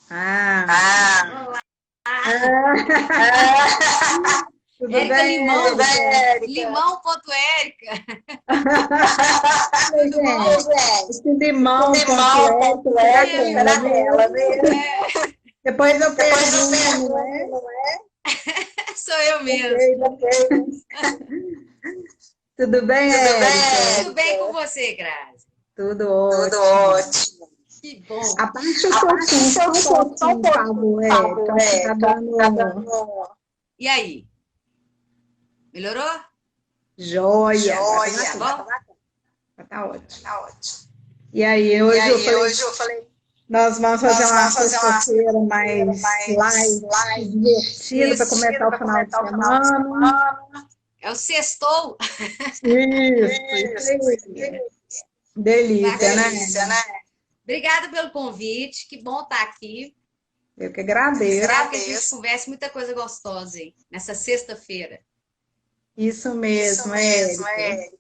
Ah, Ah, tudo Érica bem, Limão, Érica? limão.érica. Falei, Tudo bom? gente, esse limão ponto Sou Érica, será que é ela eu. mesmo? É, Depois eu pergunto, não é? sou eu mesmo. Ok, tudo bem, Érica? Tudo bem com você, Grazi? Tudo Tudo ótimo. ótimo. Que bom. Abaixa o seu Abaixa o som seu só um som só um pouquinho, por pouquinho, favor, por Érica. favor, Acho que tá Tá dando dando E aí? Melhorou? joia. Agora tá Tá joia. bacana. bom? Tá ótimo. Tá ótimo. E aí, E hoje eu aí, falei, hoje eu falei, nós vamos fazer nós uma vamos fazer uma sexta-feira sexta-feira mais mais light, live, divertida, para Isso. começar o para final de começar o final de semana. semana. É o sextou. Isso Isso, aí. Delícia, né? Bacana. delícia, né? Obrigada pelo convite. Que bom estar aqui. Eu que Espero agradeço. que a gente converse muita coisa gostosa aí, nessa sexta-feira. Isso Isso mesmo, mesmo, Érica. Érica.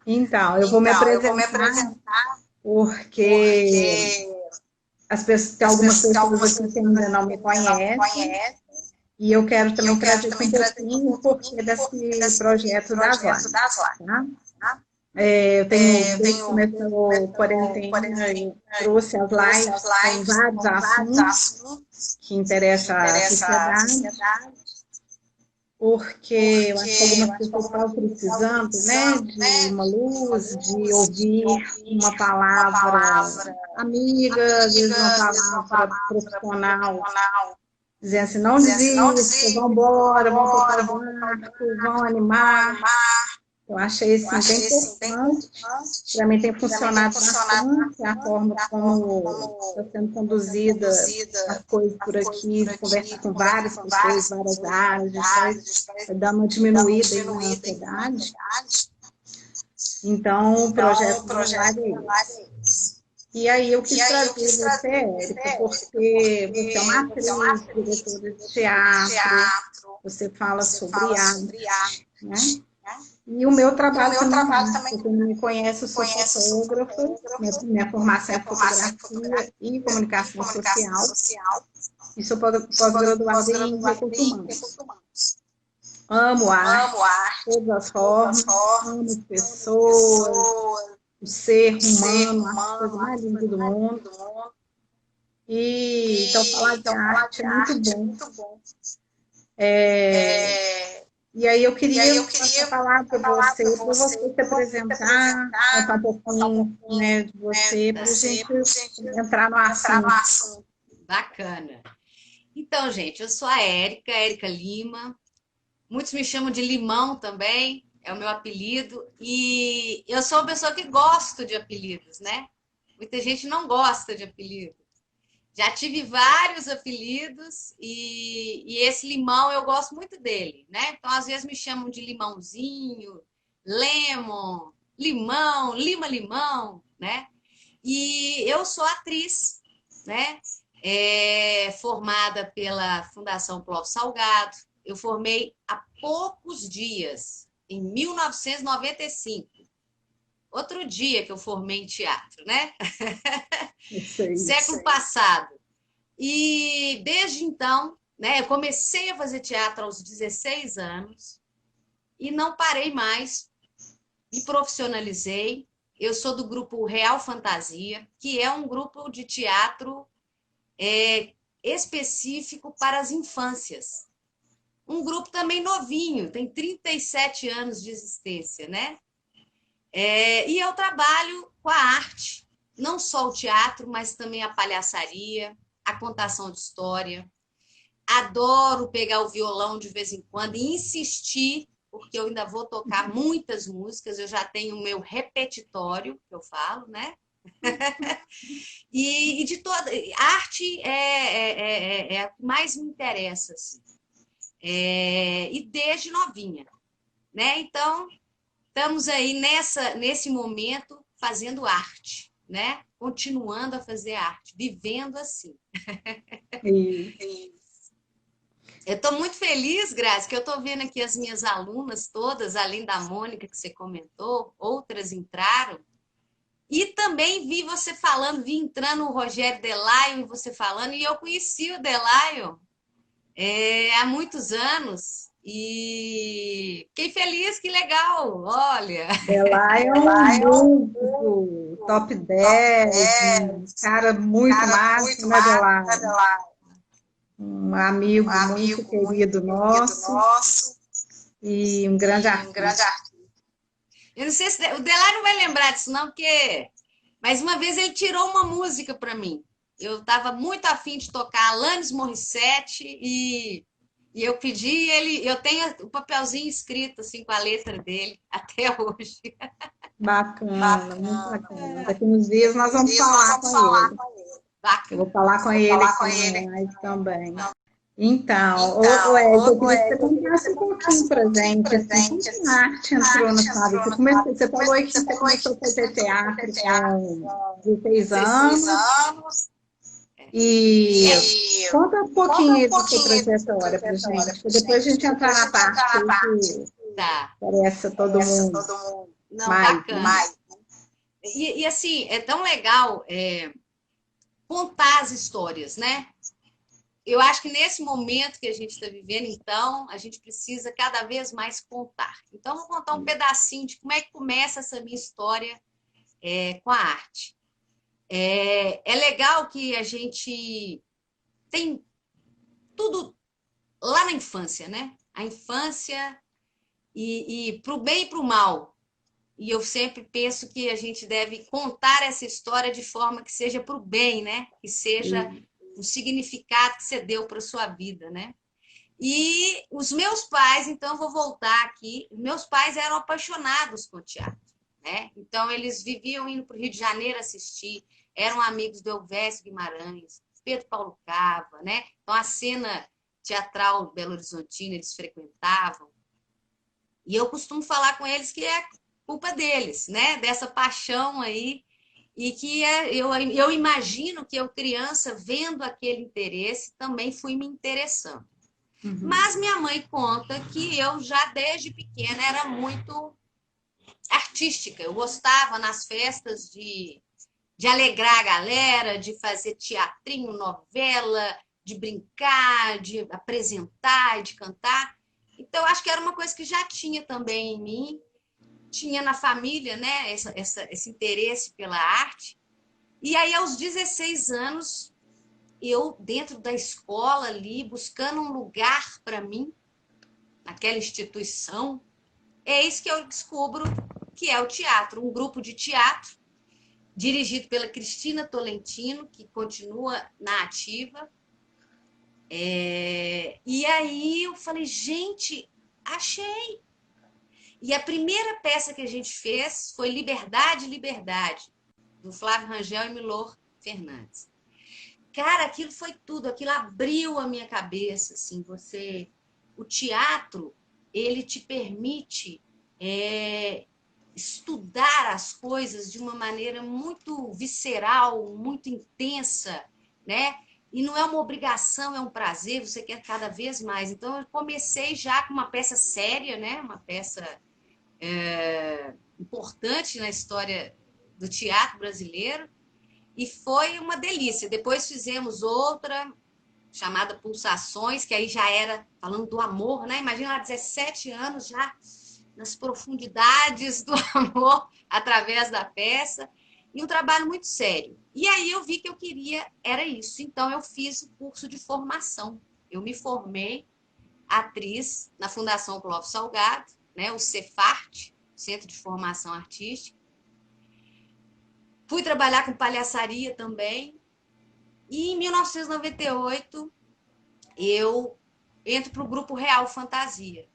Então, eu vou me Então, eu vou me apresentar apresentar porque porque tem algumas tem pessoas algumas aqui que pessoas ainda aqui não que me ainda não me conhecem conhecem e eu quero e também eu quero trazer aqui um também trazer um pouquinho o pouquinho porquê um pouquinho desse desse projeto das projeto lives, das lives, tá? tá? Eu tenho, Eu desde que tenho, desde que começou a começou a quarentena, quarentena, eu trouxe as trouxe as lives com lives vários com vários assuntos assuntos que que interessam à interessam à sociedade, sociedade, porque eu acho que porque algumas eu acho que pessoas algumas estavam pessoas estavam precisando, né, precisando, de né, uma de uma luz, de luz, de ouvir ouvir uma uma palavra palavra amiga, às vezes uma amiga, às vezes uma palavra palavra profissional, profissional, dizendo assim, não dizendo assim, não desista, vão desista, embora, vão tocar vambora, o vamos tocar o barco, vão barco, vão animar. animar. Eu achei, Eu assim, bem achei assim, bem importante. importante. Para mim tem Para mim tem funcionado funcionado bastante a bastante forma a forma como está como sendo está sendo conduzida as conduzida coisas as por coisas aqui, por de conversar aqui, com de conversar várias com pessoas, várias várias pessoas, áreas, várias a gente vai, áreas, a gente vai vai dar uma dar uma diminuída aí na diminuída aí na ansiedade. ansiedade. Então, o Então, projeto o da projeto live é da live esse. é esse. E aí eu E quis aí eu trazer quis você, trazer você, Érica, Érica, porque você é uma porque você é uma atriz, atriz, diretora de diretora de teatro, teatro, você fala você sobre fala arte, sobre arte, né? né? E o meu E o trabalho meu também trabalho é arte. também Para quem não me conhece, eu me sou conhece, eu sou fotógrafa, fotógrafa, minha formação é minha formação é fotografia fotografia e e comunicação comunicação social, social, e sou e sou pós-graduada em pós-graduada recursos em humanos. recursos humanos. Amo Amo arte, arte, todas as todas as formas, amo formas, as amo as pessoas, pessoas, o ser o ser humano, acho a coisa humano, mais acho linda coisa do mais linda mundo. do mundo. E então falar E de então falar arte de é muito arte é bom. muito bom. É, É, e aí eu e aí queria eu passar a queria palavra falar para você se para você se apresentar, contar um apresentar, contar um pouquinho, pouquinho, né, de né, de você, para a você, gente para a gente entrar no entrar no assunto. assunto. Bacana. Então, gente, eu sou a Érica Lima. Muitos me chamam de Limão também, é o meu apelido. E eu sou uma pessoa que gosto de apelidos, né? Muita gente não gosta de apelido. Já tive vários apelidos e esse limão eu gosto muito dele, né? Então, às vezes me chamam de limãozinho, lemon, limão, lima-limão, né? E eu sou atriz, né? Formada pela Fundação Clóvis Salgado. Eu formei há poucos dias, em 1995. Outro dia que eu formei em teatro, né? Sei. Século passado. E desde então, né, eu comecei a fazer teatro aos 16 anos e não parei mais, me profissionalizei. Eu sou do grupo Real Fantasia, que é um grupo de teatro específico para as infâncias. Um grupo também novinho, tem 37 anos de existência, né? E eu trabalho com a arte, não só o teatro, mas também a palhaçaria, a contação de história. Adoro pegar o violão de vez em quando e insistir, porque eu ainda vou tocar muitas músicas, eu já tenho o meu repetitório, que eu falo, né? E de toda. Arte é a que mais me interessa, assim. E desde novinha, né? Então, estamos aí nesse momento fazendo arte, né? Continuando a fazer arte, vivendo assim. Isso. Eu estou muito feliz, Grazi, que eu estou vendo aqui as minhas alunas todas, além da Mônica que você comentou, outras entraram. E também vi você falando, vi entrando o Rogério Delaio e você falando, e eu conheci o Delaio há muitos anos. E fiquei feliz, que legal, olha. Ela é um músico top 10, um cara muito massa, né, Delari? Um amigo muito querido nosso e um grande artista. Eu não sei se o Delay não vai lembrar disso, não, porque. Mas uma vez ele tirou uma música para mim. Eu estava muito afim de tocar Alanis Morissette e eu pedi ele. Eu tenho o papelzinho escrito assim com a letra dele até hoje. Bacana, muito bacana. Daqui uns dias nós vamos falar com ele. Eu vou falar com ele aqui na live também. Então, Ed, eu queria que você contasse um pouquinho pra gente, assim, como que a arte entrou na sua vida? Você falou que você começou a fazer teatro com 16 anos, e conta um pouquinho da sua trajetória pra gente, para depois a gente entrar na parte que interessa todo mundo. Não, bacana. E assim, é tão legal contar as histórias, né? Eu acho que nesse momento que a gente está vivendo, então, a gente precisa cada vez mais contar. Então, vou contar um pedacinho de como é que começa essa minha história com a arte. É legal que a gente tem tudo lá na infância, né? A infância e para o bem e para o mal. E eu sempre penso que a gente deve contar essa história de forma que seja para o bem, né? Que seja o significado que você deu para a sua vida, né? E os meus pais, então eu vou voltar aqui, meus pais eram apaixonados com teatro, né? Então eles viviam indo para o Rio de Janeiro assistir, eram amigos do Elvésio Guimarães, Pedro Paulo Cava, né? Então a cena teatral Belo Horizontina eles frequentavam. E eu costumo falar com eles que é culpa deles, né? Dessa paixão aí. E que eu imagino que eu, criança, vendo aquele interesse, também fui me interessando. Uhum. Mas minha mãe conta que eu já desde pequena era muito artística. Eu gostava nas festas de alegrar a galera, de fazer teatrinho, novela, de brincar, de apresentar, de cantar. Então, acho que era uma coisa que já tinha também em mim, tinha na família, né, esse interesse pela arte. E aí, aos 16 anos, eu, dentro da escola ali, buscando um lugar para mim, naquela instituição, eis que eu descubro que é o teatro, um grupo de teatro, dirigido pela Cristina Tolentino, que continua na ativa. E aí eu falei, gente, achei. E a primeira peça que a gente fez foi Liberdade, Liberdade, do Flávio Rangel e Milor Fernandes. Cara, aquilo foi tudo, aquilo abriu a minha cabeça, assim, o teatro, ele te permite estudar as coisas de uma maneira muito visceral, muito intensa, né? E não é uma obrigação, é um prazer, você quer cada vez mais. Então, eu comecei já com uma peça séria, né? Uma peça importante na história do teatro brasileiro, e foi uma delícia. Depois fizemos outra, chamada Pulsações, que aí já era falando do amor, né? Imagina lá, 17 anos já nas profundidades do amor através da peça, e um trabalho muito sério. E aí eu vi que eu queria, era isso. Então eu fiz o curso de formação. Eu me formei atriz na Fundação Clóvis Salgado, né? O Cefart, Centro de Formação Artística. Fui trabalhar com palhaçaria também. E em 1998, eu entro para o Grupo Real Fantasia.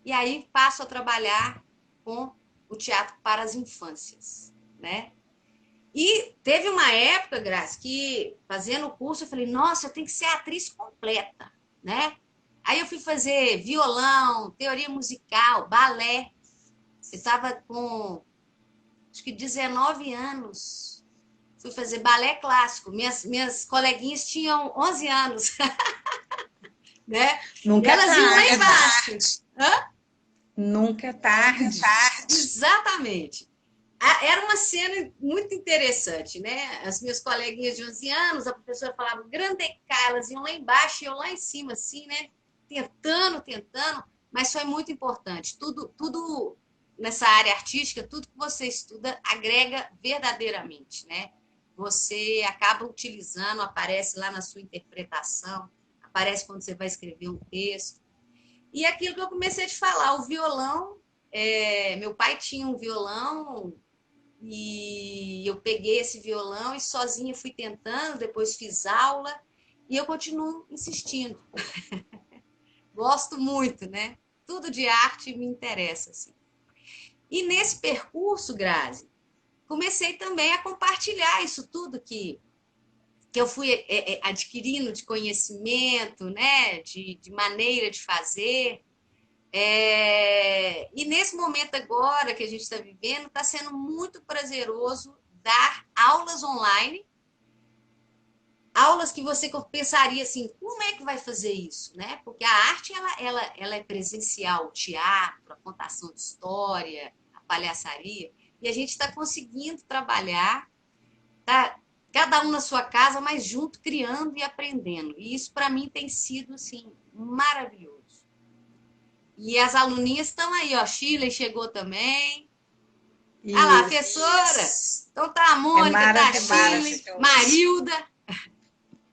E aí passo a trabalhar com o teatro para as infâncias, né? E teve uma época, Graça, que fazendo o curso, eu falei, nossa, eu tenho que ser atriz completa, né? Aí eu fui fazer violão, teoria musical, balé. Eu estava com, acho que 19 anos. Fui fazer balé clássico. Minhas coleguinhas tinham 11 anos. Né? Nunca elas iam lá embaixo. Nunca é tarde. Exatamente. Era uma cena muito interessante, né? As minhas coleguinhas de 11 anos, a professora falava grande cá, elas iam lá embaixo e eu lá em cima, assim, né? Tentando, mas foi muito importante. Tudo nessa área artística, tudo que você estuda agrega verdadeiramente, né? Você acaba utilizando, aparece lá na sua interpretação, aparece quando você vai escrever um texto. E aquilo que eu comecei a te falar, o violão, meu pai tinha um violão e eu peguei esse violão e sozinha fui tentando, depois fiz aula e eu continuo insistindo. Gosto muito, né? Tudo de arte me interessa, assim. E nesse percurso, Grazi, comecei também a compartilhar isso tudo que eu fui adquirindo de conhecimento, né? De maneira de fazer. E nesse momento agora que a gente está vivendo, está sendo muito prazeroso dar aulas online, aulas que você pensaria assim, como é que vai fazer isso, né? Porque a arte ela é presencial, o teatro, a contação de história, a palhaçaria, e a gente está conseguindo trabalhar, tá? Cada um na sua casa, mas junto, criando e aprendendo. E isso para mim tem sido assim maravilhoso. E as aluninhas estão aí, ó. Shirley chegou também. Ah lá, professora. Então tá a Mônica, tá a Shirley, Marilda.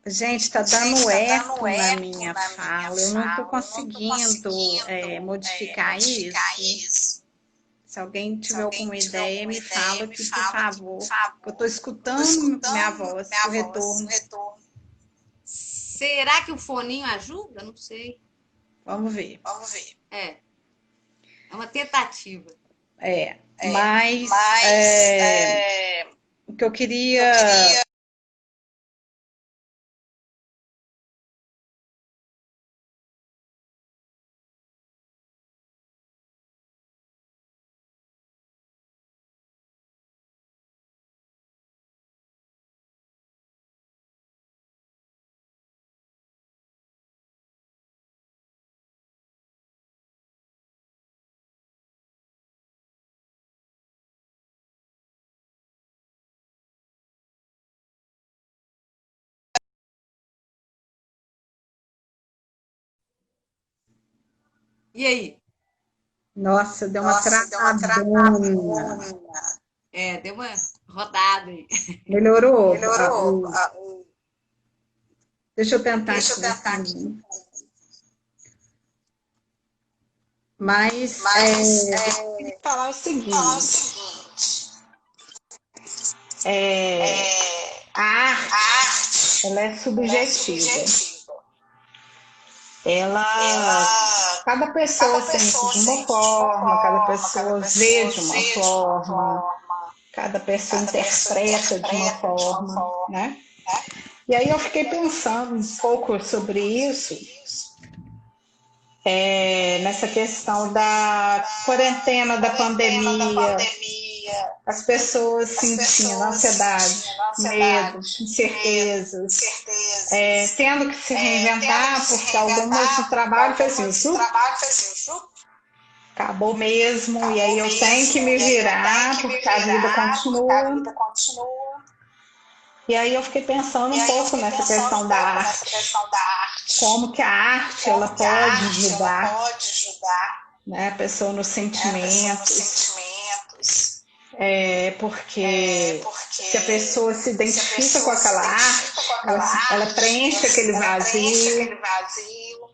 Gente, está dando eco na minha fala. Eu não estou conseguindo modificar isso. Se alguém tiver alguma ideia, me fala aqui, por favor. Eu estou escutando minha voz, o retorno. Será que o foninho ajuda? Não sei. Vamos ver. É uma tentativa. Mas o que eu queria... E aí? Nossa, deu uma travadona. Deu uma rodada aí. Melhorou? Deixa eu tentar aqui. Mas eu queria falar o seguinte. A arte, ela é subjetiva. Cada pessoa sente de uma forma, cada pessoa vê de uma forma, cada pessoa interpreta de uma forma, né? E aí eu fiquei pensando um pouco sobre isso, nessa questão da quarentena, da pandemia, as pessoas sentindo ansiedade, medos, incertezas, tendo que se reinventar, porque algumas do trabalho fez assim, acabou mesmo, e aí eu tenho que me virar, porque a vida continua. E aí eu fiquei pensando um pouco nessa questão da arte, como que a arte ela pode ajudar, né, a pessoa nos sentimentos, porque se a pessoa se identifica com aquela arte, ela preenche aquele vazio,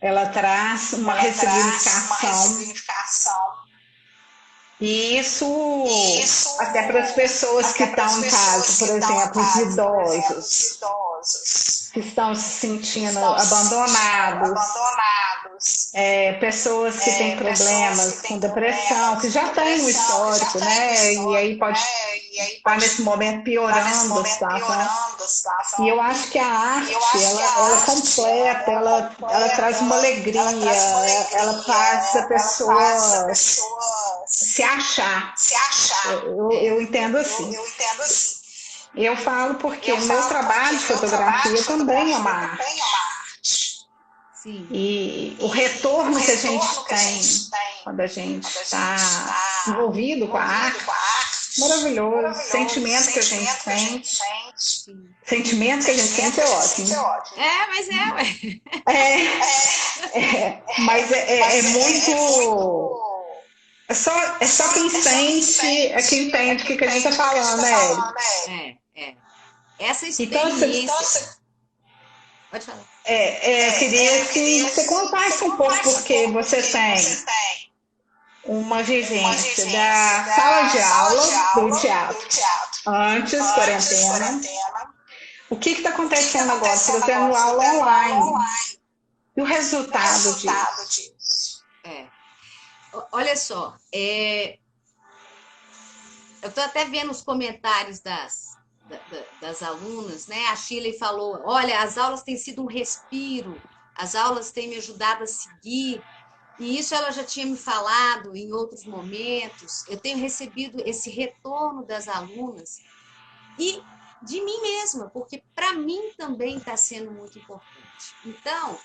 ela traz uma ressignificação. E isso até para as pessoas que estão em casa, por exemplo, os idosos, que estão se sentindo abandonados, pessoas que têm problemas com depressão, que já têm um histórico, né? E aí pode estar nesse momento piorando a situação. E eu acho que a arte, ela completa, ela traz uma alegria, ela faz a pessoa se achar. Eu entendo assim. Eu falo porque o meu trabalho de fotografia também é uma arte. Sim. E o retorno que a gente tem quando a gente está envolvido com a arte Maravilhoso. Sentimento que a gente sente. Sentimento que a gente sente é ótimo. Mas ué. Mas é muito. É só quem sente, é quem entende o que a gente está falando, né, Érica? Essa Então, experiência. Pode falar. Eu queria que você contasse um pouco, porque você tem uma vivência da sala de aula do teatro antes, quarentena. O que está acontecendo agora? Você está tendo aula online. E o resultado disso? Olha só, eu estou até vendo os comentários das alunas, né? A Shirley falou, olha, as aulas têm sido um respiro, as aulas têm me ajudado a seguir, e isso ela já tinha me falado em outros momentos. Eu tenho recebido esse retorno das alunas e de mim mesma, porque para mim também está sendo muito importante. Então,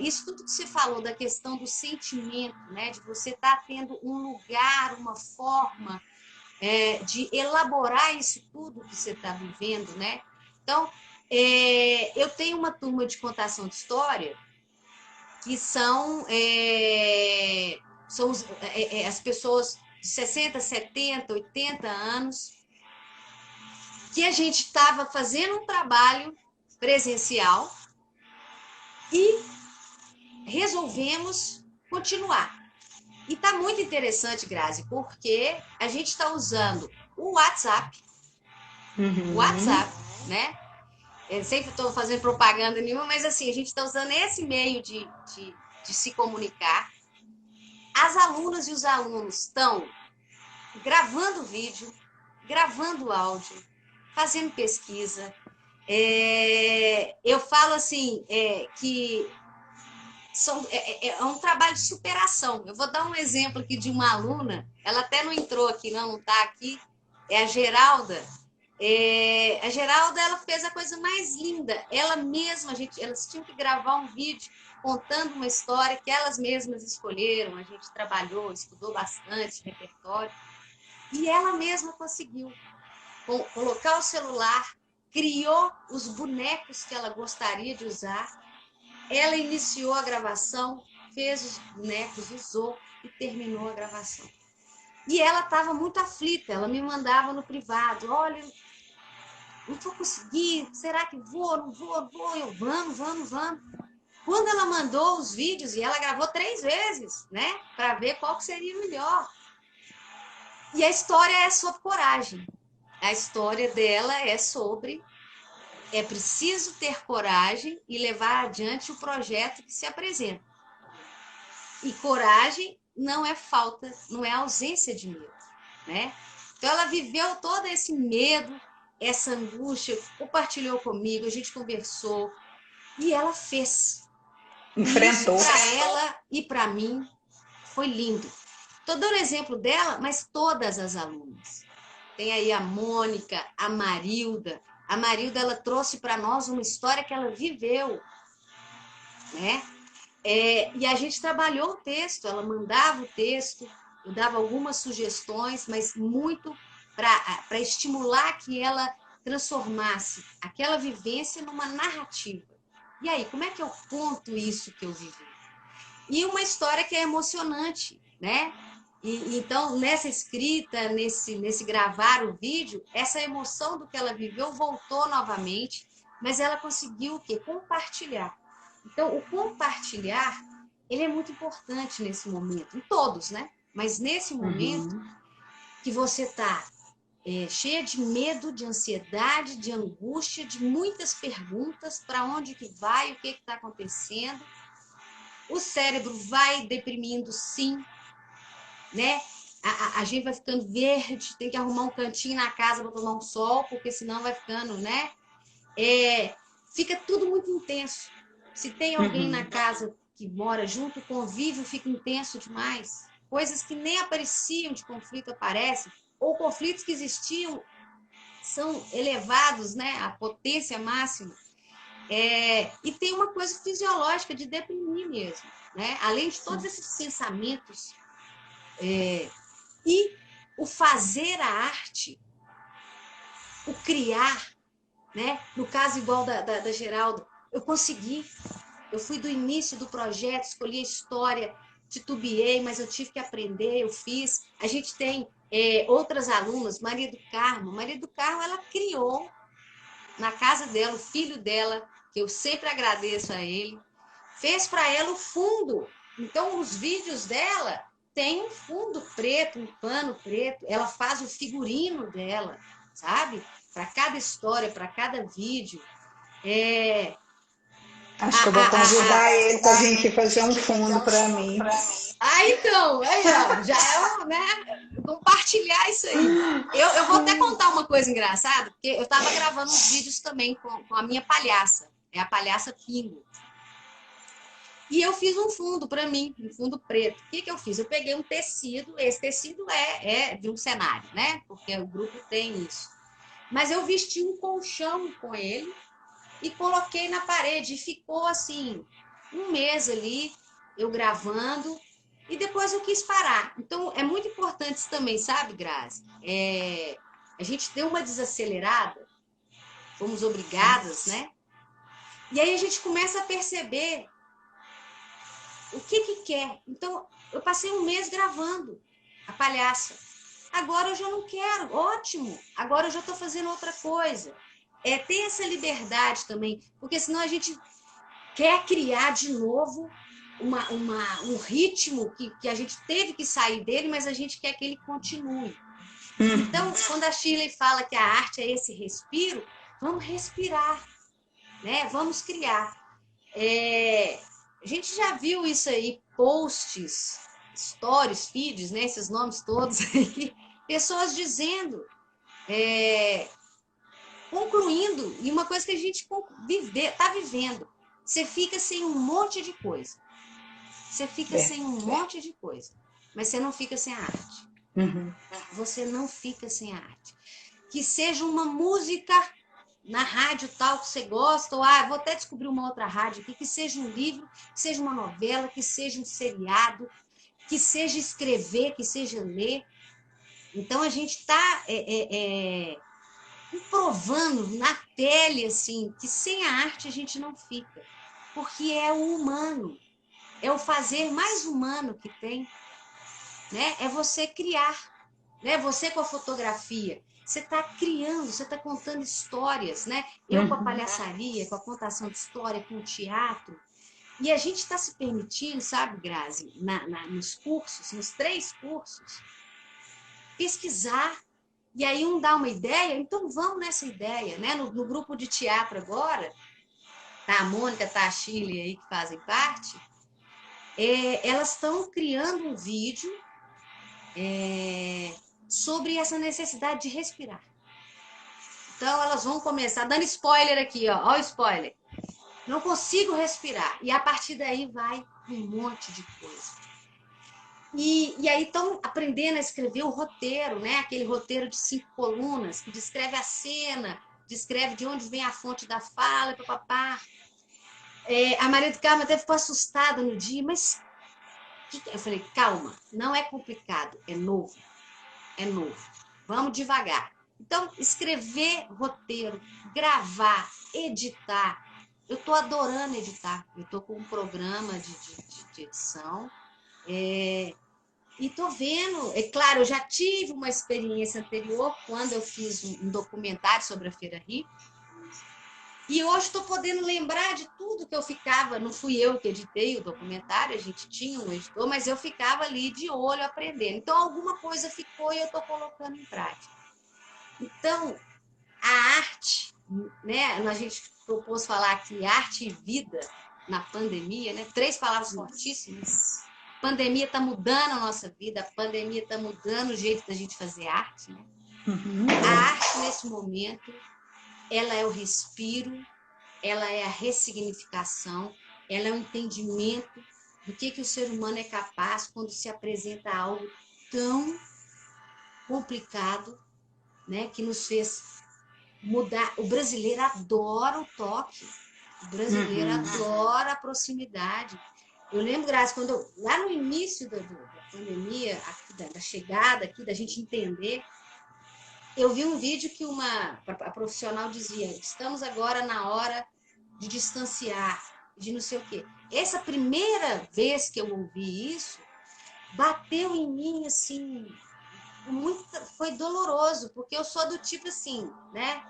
isso tudo que você falou da questão do sentimento, né? De você estar tendo um lugar, uma forma de elaborar isso tudo que você está vivendo, né? Então, eu tenho uma turma de contação de história que são as pessoas de 60, 70, 80 anos, que a gente estava fazendo um trabalho presencial e resolvemos continuar. E está muito interessante, Grazi, porque a gente está usando o WhatsApp, né? Eu sempre estou fazendo propaganda nenhuma, mas assim, a gente está usando esse meio de se comunicar. As alunas e os alunos estão gravando vídeo, gravando áudio, fazendo pesquisa. Eu falo assim, que é um trabalho de superação. Eu vou dar um exemplo aqui de uma aluna, ela até não entrou aqui, não está aqui, é a Geralda. A Geralda, ela fez a coisa mais linda. Ela mesma, elas tinham que gravar um vídeo contando uma história que elas mesmas escolheram. A gente trabalhou, estudou bastante repertório. E ela mesma conseguiu colocar o celular, criou os bonecos que ela gostaria de usar. Ela iniciou a gravação, fez os bonecos, usou e terminou a gravação. E ela estava muito aflita, ela me mandava no privado, olha, não vou conseguir, será que vou, não vou, eu vamos. Quando ela mandou os vídeos, e ela gravou 3 vezes, né, para ver qual que seria o melhor. E a história é sobre coragem. A história dela é sobre preciso ter coragem e levar adiante o projeto que se apresenta. E coragem não é falta, não é ausência de medo, né? Então ela viveu todo esse medo, essa angústia, compartilhou comigo, a gente conversou e ela fez. Enfrentou. Isso para ela e para mim foi lindo. Estou dando exemplo dela, mas todas as alunas. Tem aí a Mônica, a Marilda. A Marilda, ela trouxe para nós uma história que ela viveu, né? E a gente trabalhou o texto, ela mandava o texto, eu dava algumas sugestões, mas muito para estimular que ela transformasse aquela vivência numa narrativa. E aí, como é que eu conto isso que eu vivi? E uma história que é emocionante, né? Então, nessa escrita, nesse gravar o vídeo, essa emoção do que ela viveu voltou novamente, mas ela conseguiu o quê? Compartilhar. Então, o compartilhar, ele é muito importante nesse momento, em todos, né? Mas nesse momento que você está cheia de medo, de ansiedade, de angústia, de muitas perguntas, para onde que vai, o que está acontecendo, o cérebro vai deprimindo, sim, né? A gente vai ficando verde, tem que arrumar um cantinho na casa para tomar um sol, porque senão vai ficando, né? Fica tudo muito intenso. Se tem alguém na casa que mora junto, o convívio fica intenso demais. Coisas que nem apareciam de conflito aparecem, ou conflitos que existiam são elevados, né? A potência máxima. E tem uma coisa fisiológica de deprimir mesmo, né? Além de todos esses pensamentos. E o fazer a arte, o criar, né? No caso igual da Geraldo, eu consegui. Eu fui do início do projeto, escolhi a história, titubeei, mas eu tive que aprender, eu fiz. A gente tem outras alunas, Maria do Carmo. Maria do Carmo, ela criou na casa dela, o filho dela, que eu sempre agradeço a ele, fez para ela o fundo. Então, os vídeos dela têm um fundo preto, um pano preto. Ela faz o figurino dela, sabe? Para cada história, para cada vídeo. Acho que eu vou convidar ele para a gente fazer um fundo para mim. Então, aí, ó, já é, né? Compartilhar isso aí. Eu vou até contar uma coisa engraçada, porque eu estava gravando uns vídeos também com a minha palhaça, é a palhaça Pingo. E eu fiz um fundo para mim, um fundo preto. O que eu fiz? Eu peguei um tecido, esse tecido é de um cenário, né? Porque o grupo tem isso. Mas eu vesti um colchão com ele e coloquei na parede. E ficou assim, um mês ali, eu gravando, e depois eu quis parar. Então, é muito importante isso também, sabe, Grazi? A gente deu uma desacelerada, fomos obrigadas, né? E aí a gente começa a perceber o que quer. Então, eu passei um mês gravando a palhaça. Agora eu já não quero, ótimo. Agora eu já estou fazendo outra coisa. Ter essa liberdade também, porque senão a gente quer criar de novo um ritmo que a gente teve que sair dele, mas a gente quer que ele continue. Então, quando a Shirley fala que a arte é esse respiro, vamos respirar, né? Vamos criar. A gente já viu isso aí, posts, stories, feeds, né? Esses nomes todos aí, pessoas dizendo, concluindo, e uma coisa que a gente está vivendo, você fica sem um monte de coisa. Você fica sem um monte de coisa, mas você não fica sem a arte. Você não fica sem a arte. Que seja uma música na rádio tal que você gosta, ou vou até descobrir uma outra rádio aqui, que seja um livro, que seja uma novela, que seja um seriado, que seja escrever, que seja ler. Então, a gente está provando na pele, assim, que sem a arte a gente não fica. Porque é o humano, é o fazer mais humano que tem, né? É você criar, né? Você com a fotografia, você está criando, você está contando histórias, né? Eu com a palhaçaria, com a contação de história, com o teatro. E a gente está se permitindo, sabe, Grazi, nos cursos, nos 3 cursos, pesquisar. E aí dá uma ideia, então vamos nessa ideia, né? No grupo de teatro agora, tá a Mônica, tá a Shirley aí que fazem parte, elas estão criando um vídeo sobre essa necessidade de respirar. Então elas vão começar, dando spoiler aqui, ó o spoiler. Não consigo respirar. E a partir daí vai um monte de coisa. E aí estão aprendendo a escrever o roteiro, né? Aquele roteiro de 5 colunas, que descreve a cena, descreve de onde vem a fonte da fala, papapá. A Maria do Carmo até ficou assustada no dia, mas eu falei, calma, não é complicado, é novo. É novo. Vamos devagar. Então, escrever roteiro, gravar, editar. Eu estou adorando editar. Eu estou com um programa de edição. E estou vendo, claro, eu já tive uma experiência anterior quando eu fiz um documentário sobre a Feira Rio. E hoje estou podendo lembrar de tudo que eu ficava. Não fui eu que editei o documentário, a gente tinha um editor, mas eu ficava ali de olho aprendendo. Então, alguma coisa ficou e eu estou colocando em prática. Então, a arte, né? A gente propôs falar aqui arte e vida na pandemia, né? 3 palavras fortíssimas. A pandemia está mudando a nossa vida, a pandemia está mudando o jeito da gente fazer arte, né? A arte, nesse momento, ela é o respiro, ela é a ressignificação, ela é o entendimento do que o ser humano é capaz quando se apresenta algo tão complicado, né, que nos fez mudar. O brasileiro adora o toque, o brasileiro adora a proximidade. Eu lembro, Graça, lá no início da pandemia, da chegada aqui, da gente entender, eu vi um vídeo que a profissional dizia: estamos agora na hora de distanciar, de não sei o quê. Essa primeira vez que eu ouvi isso, bateu em mim, assim, foi doloroso, porque eu sou do tipo assim, né?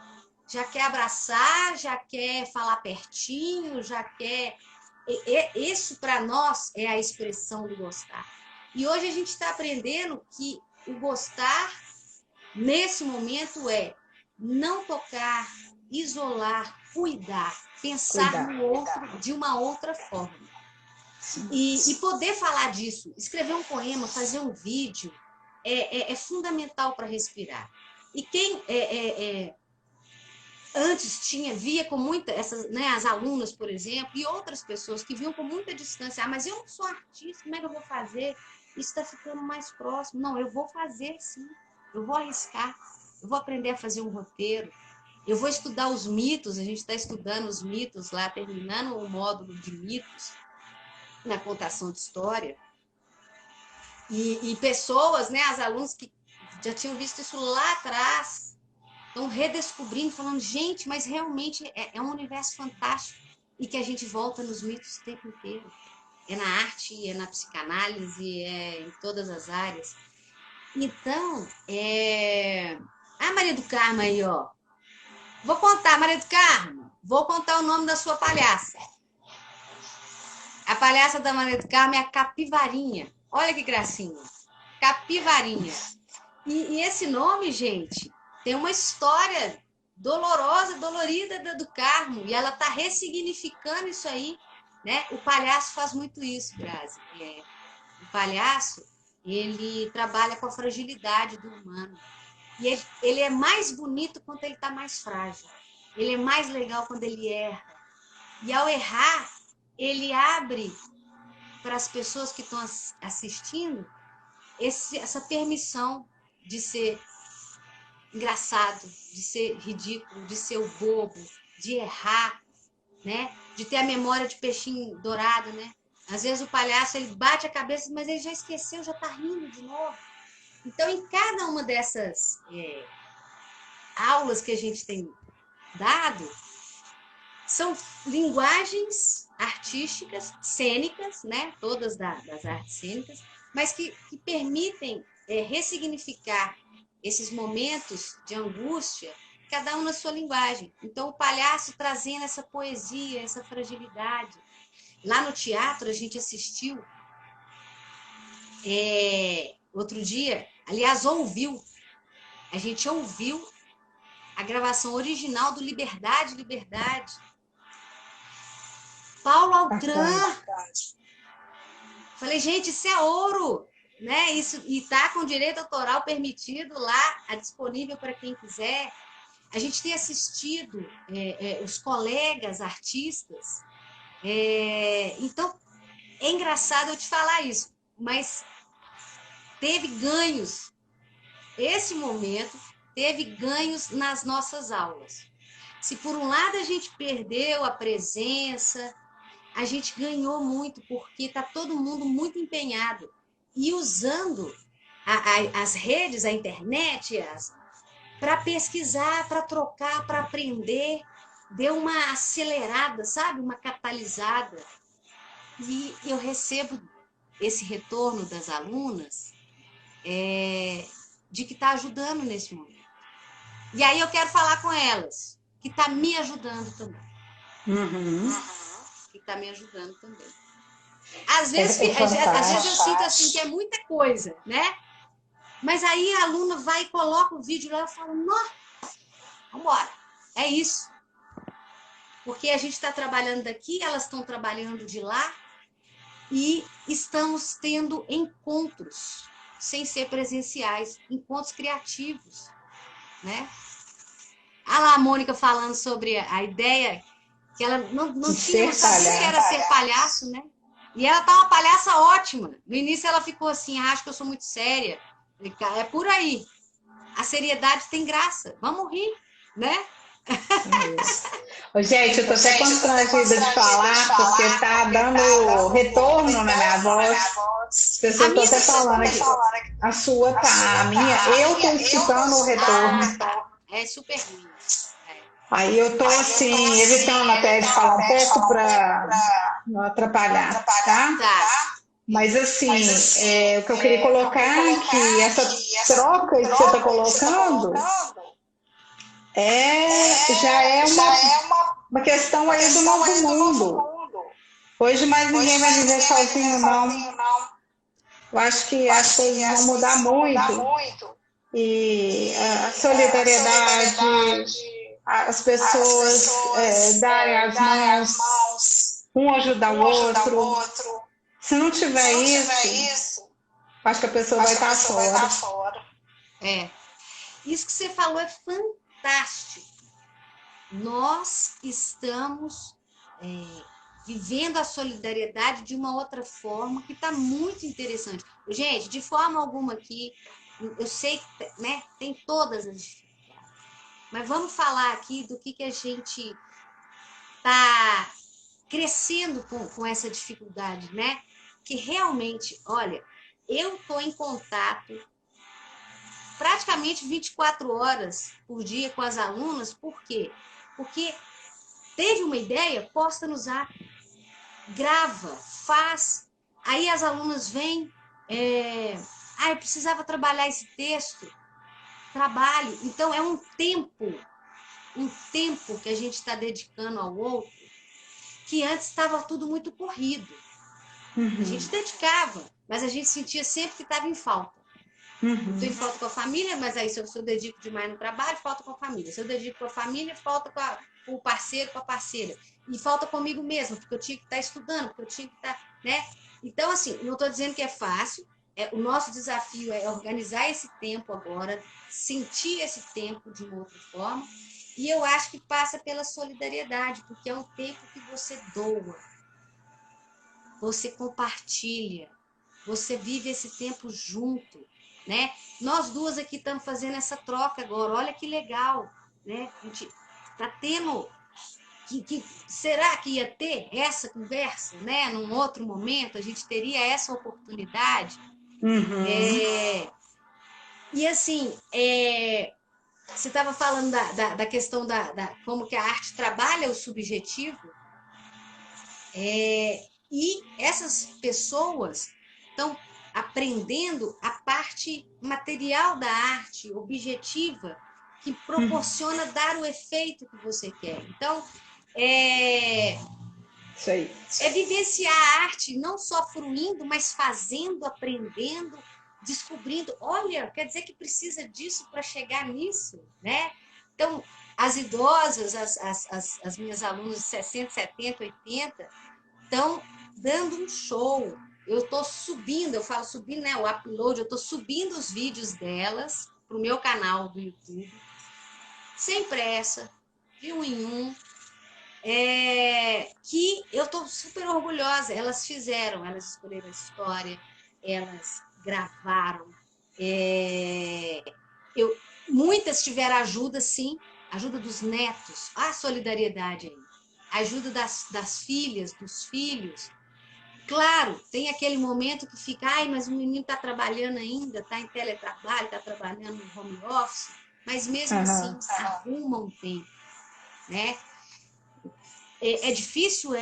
Já quer abraçar, já quer falar pertinho, já quer... Isso, para nós, é a expressão do gostar. E hoje a gente está aprendendo que o gostar, nesse momento, é não tocar, isolar, cuidar, pensar no outro de uma outra forma. E poder falar disso, escrever um poema, fazer um vídeo, é fundamental para respirar. E quem antes via com muita, né, as alunas, por exemplo, e outras pessoas que viam com muita distância: mas eu não sou artista, como é que eu vou fazer? Isso está ficando mais próximo. Não, eu vou fazer sim, eu vou arriscar, eu vou aprender a fazer um roteiro, eu vou estudar os mitos. A gente está estudando os mitos lá, terminando o módulo de mitos na contação de história. E pessoas, né, as alunas que já tinham visto isso lá atrás, estão redescobrindo, falando: gente, mas realmente é um universo fantástico, e que a gente volta nos mitos o tempo inteiro. É na arte, é na psicanálise, é em todas as áreas. Então, a Maria do Carmo aí, ó. Vou contar, Maria do Carmo, vou contar o nome da sua palhaça. A palhaça da Maria do Carmo é a Capivarinha. Olha que gracinha. Capivarinha. E esse nome, gente, tem uma história dolorosa, dolorida do Carmo, e ela está ressignificando isso aí, né? O palhaço faz muito isso, Grazi. O palhaço, ele trabalha com a fragilidade do humano. E ele é mais bonito quando ele está mais frágil. Ele é mais legal quando ele erra. E ao errar, ele abre para as pessoas que estão assistindo essa permissão de ser engraçado, de ser ridículo, de ser o bobo, de errar, né? De ter a memória de peixinho dourado, né? Às vezes o palhaço, ele bate a cabeça, mas ele já esqueceu, já está rindo de novo. Então, em cada uma dessas aulas que a gente tem dado, são linguagens artísticas, cênicas, né? Todas das artes cênicas, mas que permitem ressignificar esses momentos de angústia, cada um na sua linguagem. Então, o palhaço trazendo essa poesia, essa fragilidade. Lá no teatro, a gente assistiu outro dia, aliás, a gente ouviu a gravação original do Liberdade, Liberdade. Paulo Altran. Falei: gente, isso é ouro, né? Isso, e tá com direito autoral permitido lá, disponível para quem quiser. A gente tem assistido os colegas artistas. Então, é engraçado eu te falar isso, mas teve ganhos. Esse momento teve ganhos nas nossas aulas. Se por um lado a gente perdeu a presença, a gente ganhou muito, porque está todo mundo muito empenhado e usando as redes, a internet, para pesquisar, para trocar, para aprender. Deu uma acelerada, sabe? Uma catalisada. E eu recebo esse retorno das alunas de que está ajudando nesse momento. E aí eu quero falar com elas, que está me ajudando também. Que está me ajudando também. Às vezes eu sinto assim que é muita coisa, né? Mas aí a aluna vai e coloca o vídeo lá e fala: nossa, vamos embora. É isso. Porque a gente está trabalhando daqui, elas estão trabalhando de lá, e estamos tendo encontros, sem ser presenciais, encontros criativos, né? Olha lá a Mônica falando sobre a ideia que ela não tinha, não sabia que era ser palhaço, né? E ela tá uma palhaça ótima. No início ela ficou assim: acho que eu sou muito séria. É por aí. A seriedade tem graça. Vamos rir, né? Ô, gente, eu tô até constrangida de falar, porque tá dando retorno na minha voz. As A pessoas estão minha até falando aqui. A sua tá, a minha, eu tô escutando o retorno. é super ruim. Aí eu tô assim, evitando até de falar um pouco para não atrapalhar, tá? Tá. Mas assim, o que eu queria colocar é que essa troca aí que você está colocando já é uma questão aí do novo mundo. Hoje mais ninguém vai viver sozinho, não. Eu acho que as coisas vão mudar muito e a solidariedade, as pessoas darem as mãos, um ajudar o outro. Se não tiver isso, acho que a pessoa vai estar fora. Isso que você falou é fantástico. Nós estamos vivendo a solidariedade de uma outra forma que está muito interessante. Gente, de forma alguma aqui, eu sei que né, tem todas as dificuldades, mas vamos falar aqui do que a gente está crescendo com essa dificuldade, né? Que realmente, olha, eu estou em contato praticamente 24 horas por dia com as alunas, por quê? Porque teve uma ideia, posta no Zap, grava, faz, aí as alunas vêm, eu precisava trabalhar esse texto, trabalho, então é um tempo que a gente está dedicando ao outro, que antes estava tudo muito corrido. A gente dedicava, mas a gente sentia sempre que estava em falta. Estou em falta com a família, mas aí se eu dedico demais no trabalho, falta com a família. Se eu dedico com a família, falta com o parceiro, com a parceira. E falta comigo mesmo, porque eu tinha que estar estudando, porque eu tinha que estar, né? Então, assim, não estou dizendo que é fácil. O nosso desafio é organizar esse tempo agora, sentir esse tempo de uma outra forma. E eu acho que passa pela solidariedade, porque é um tempo que você doa, você compartilha, você vive esse tempo junto, né? Nós duas aqui estamos fazendo essa troca agora, olha que legal, né? A gente está tendo será que ia ter essa conversa, né? Num outro momento a gente teria essa oportunidade. E assim, você estava falando da questão da como que a arte trabalha o subjetivo, e essas pessoas estão aprendendo a parte material da arte, objetiva, que proporciona dar o efeito que você quer. Então, Isso aí. vivenciar a arte, não só fruindo, mas fazendo, aprendendo, descobrindo. Olha, quer dizer que precisa disso para chegar nisso, né? Então, as idosas, as minhas alunas de 60, 70, 80, estão dando um show. Eu estou subindo, eu falo subindo, né? O upload, eu estou subindo os vídeos delas para o meu canal do YouTube, sem pressa, de um em um, que eu estou super orgulhosa. Elas fizeram, elas escolheram a história, elas gravaram. Muitas tiveram ajuda, sim, ajuda dos netos, a solidariedade aí, ajuda das filhas, dos filhos. Claro, tem aquele momento que fica, mas o menino está trabalhando ainda, está em teletrabalho, está trabalhando no home office, mas mesmo assim arruma um tempo, né? É difícil?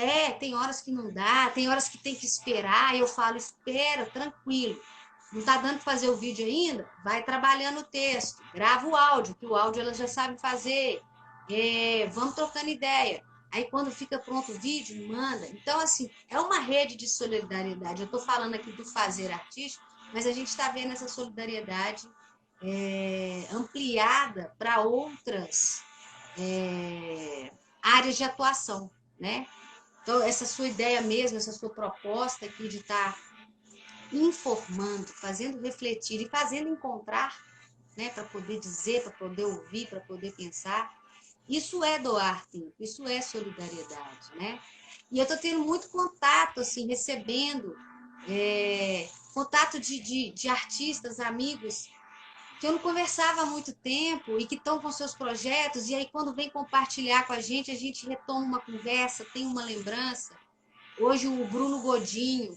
Tem horas que não dá, tem horas que tem que esperar, eu falo, espera, tranquilo. Não está dando para fazer o vídeo ainda? Vai trabalhando o texto, grava o áudio, que o áudio elas já sabem fazer. Vamos trocando ideia. Aí quando fica pronto o vídeo, manda. Então, assim, é uma rede de solidariedade. Eu estou falando aqui do fazer artístico, mas a gente está vendo essa solidariedade ampliada para outras áreas de atuação, né? Então, essa sua ideia mesmo, essa sua proposta aqui de estar informando, fazendo refletir e fazendo encontrar, né, para poder dizer, para poder ouvir, para poder pensar, isso é doar tempo, isso é solidariedade, né? E eu estou tendo muito contato, assim, recebendo contato de artistas, amigos que eu não conversava há muito tempo e que estão com seus projetos, e aí quando vem compartilhar com a gente retoma uma conversa, tem uma lembrança. Hoje o Bruno Godinho,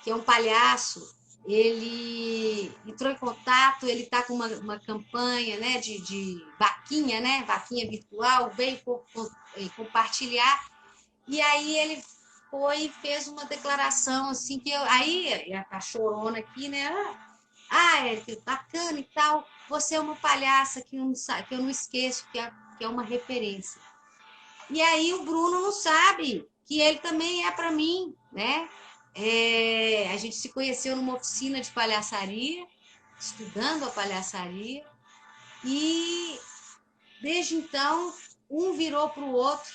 que é um palhaço, ele entrou em contato, ele está com uma campanha, né, de vaquinha, né, vaquinha virtual, veio compartilhar, e aí ele foi e fez uma declaração, assim, aí a chorona aqui, né, Érica, bacana e tal, você é uma palhaça que eu não esqueço, que é uma referência. E aí o Bruno não sabe que ele também é para mim, né? A gente se conheceu numa oficina de palhaçaria, estudando a palhaçaria, e desde então um virou para o outro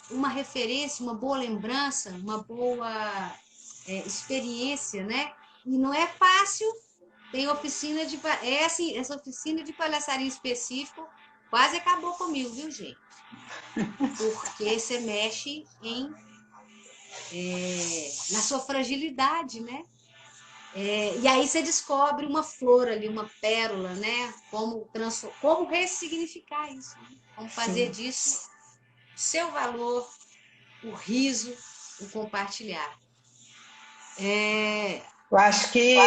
uma referência, uma boa lembrança, uma boa experiência, né? E não é fácil. Tem oficina essa oficina de palhaçaria específico quase acabou comigo, viu, gente? Porque você mexe na sua fragilidade, né? E aí você descobre uma flor ali, uma pérola, né? Como ressignificar isso, né? Como fazer disso o seu valor, o riso, o compartilhar. Eu acho que